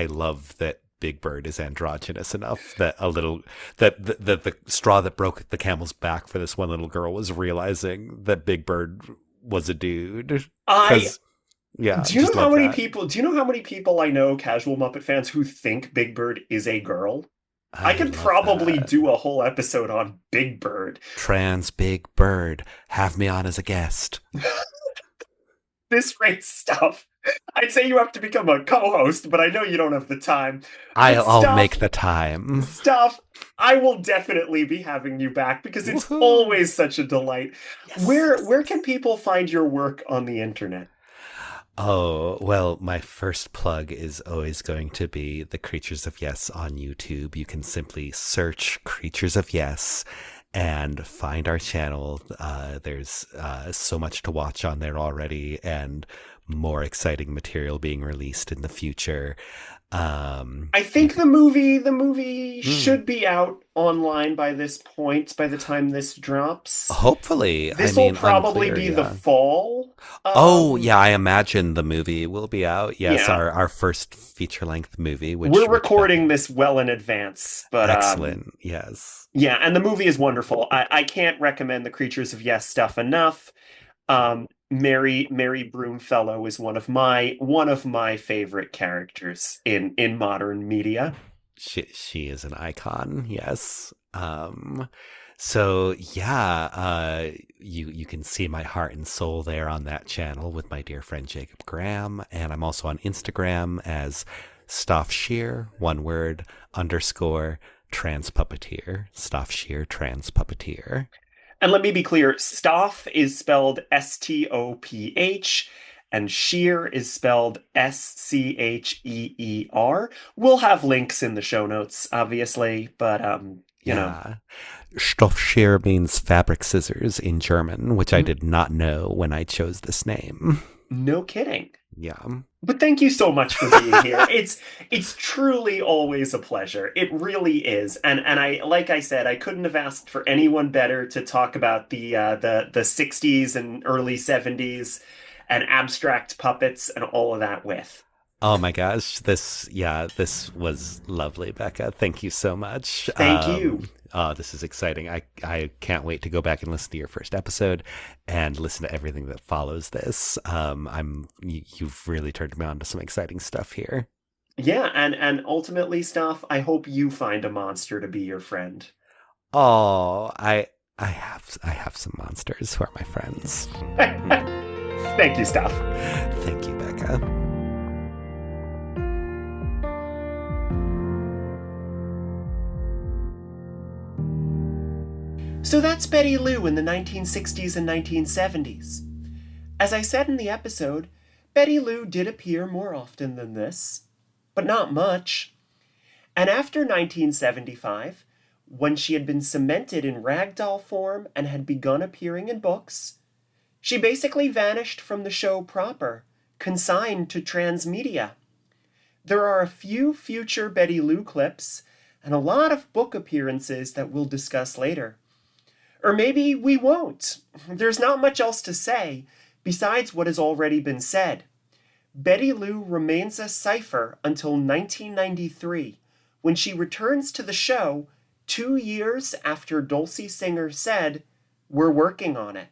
love that Big Bird is androgynous enough that the straw that broke the camel's back for this one little girl was realizing that Big Bird was a dude. Do you know how many people I know, casual Muppet fans, who think Big Bird is a girl? I could probably do a whole episode on Big Bird. Trans Big Bird, have me on as a guest. This rates stuff. I'd say you have to become a co-host, but I know you don't have the time. I'll make the time. Stoph, I will definitely be having you back because it's always such a delight. Yes. Where can people find your work on the internet? Oh, well, my first plug is always going to be the Creatures of Yes on YouTube. You can simply search Creatures of Yes and find our channel. There's so much to watch on there already, and more exciting material being released in the future. I think the movie should be out online by this point, by the time this drops. Hopefully. This will probably be the fall. I imagine the movie will be out. Yes, yeah. our first feature-length movie. We're recording this well in advance. But excellent, yes. Yeah, and the movie is wonderful. I can't recommend the Creatures of Yes stuff enough. Mary Broomfellow is one of my favorite characters in modern media. She is an icon, yes. So yeah, you can see my heart and soul there on that channel with my dear friend Jacob Graham, and I'm also on Instagram as Stoph Scheer, one word, _ trans puppeteer. Stoph Scheer, trans puppeteer. And let me be clear, Stoph is spelled Stoph, and Scheer is spelled Scheer. We'll have links in the show notes, obviously, but, you know. Stoph Scheer means fabric scissors in German, which I did not know when I chose this name. No kidding. Yeah. But thank you so much for being here. It's truly always a pleasure. It really is. And I, like I said, I couldn't have asked for anyone better to talk about the 60s and early 70s and abstract puppets and all of that with. Oh my gosh, this was lovely, Becca. Thank you so much. Thank you. This is exciting. I can't wait to go back and listen to your first episode and listen to everything that follows this. You've really turned me on to some exciting stuff here. Yeah, and ultimately, Stoph, I hope you find a monster to be your friend. Oh, I have some monsters who are my friends. Thank you, Stoph. Thank you, Becca. So that's Betty Lou in the 1960s and 1970s. As I said in the episode, Betty Lou did appear more often than this, but not much. And after 1975, when she had been cemented in ragdoll form and had begun appearing in books, she basically vanished from the show proper, consigned to Transmedia. There are a few future Betty Lou clips and a lot of book appearances that we'll discuss later. Or maybe we won't. There's not much else to say besides what has already been said. Betty Lou remains a cipher until 1993, when she returns to the show 2 years after Dulcie Singer said, "We're working on it."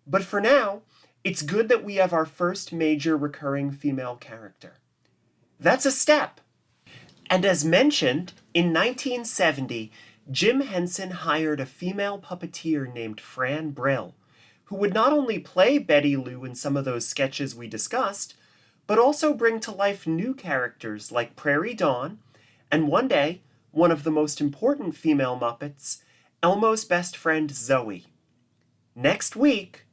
But for now, it's good that we have our first major recurring female character. That's a step. And as mentioned, in 1970, Jim Henson hired a female puppeteer named Fran Brill, who would not only play Betty Lou in some of those sketches we discussed, but also bring to life new characters like Prairie Dawn, and one day, one of the most important female Muppets, Elmo's best friend Zoe. Next week,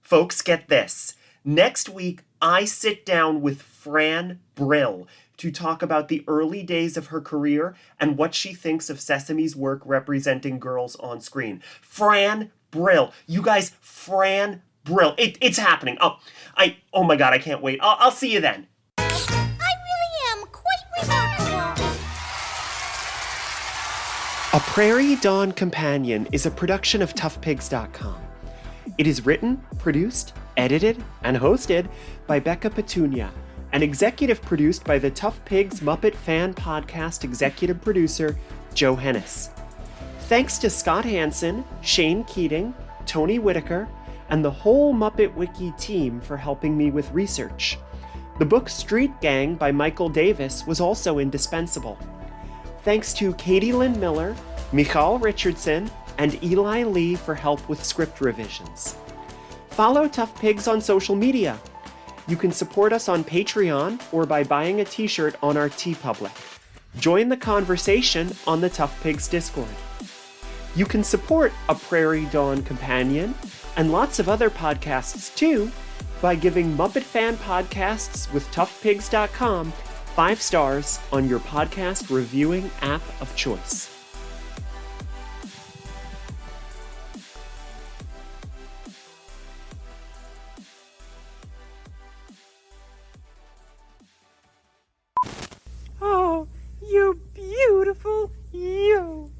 folks, get this. Next week, I sit down with Fran Brill, to talk about the early days of her career and what she thinks of Sesame's work representing girls on screen. Fran Brill. You guys, Fran Brill. It's happening. Oh my God, I can't wait. I'll see you then. I really am quite remarkable. A Prairie Dawn Companion is a production of ToughPigs.com. It is written, produced, edited, and hosted by Becca Petunia, and executive produced by the ToughPigs Muppet Fan Podcast executive producer, Joe Hennes. Thanks to Scott Hanson, Shane Keating, Tony Whitaker, and the whole Muppet Wiki team for helping me with research. The book Street Gang by Michael Davis was also indispensable. Thanks to Katilyn Miller, Michal Richardson, and Eli Lee for help with script revisions. Follow ToughPigs on social media. You can support us on Patreon or by buying a t-shirt on our TeePublic. Join the conversation on the ToughPigs Discord. You can support A Prairie Dawn Companion and lots of other podcasts too by giving Muppet Fan Podcasts with ToughPigs.com 5 stars on your podcast reviewing app of choice. Oh, you beautiful you.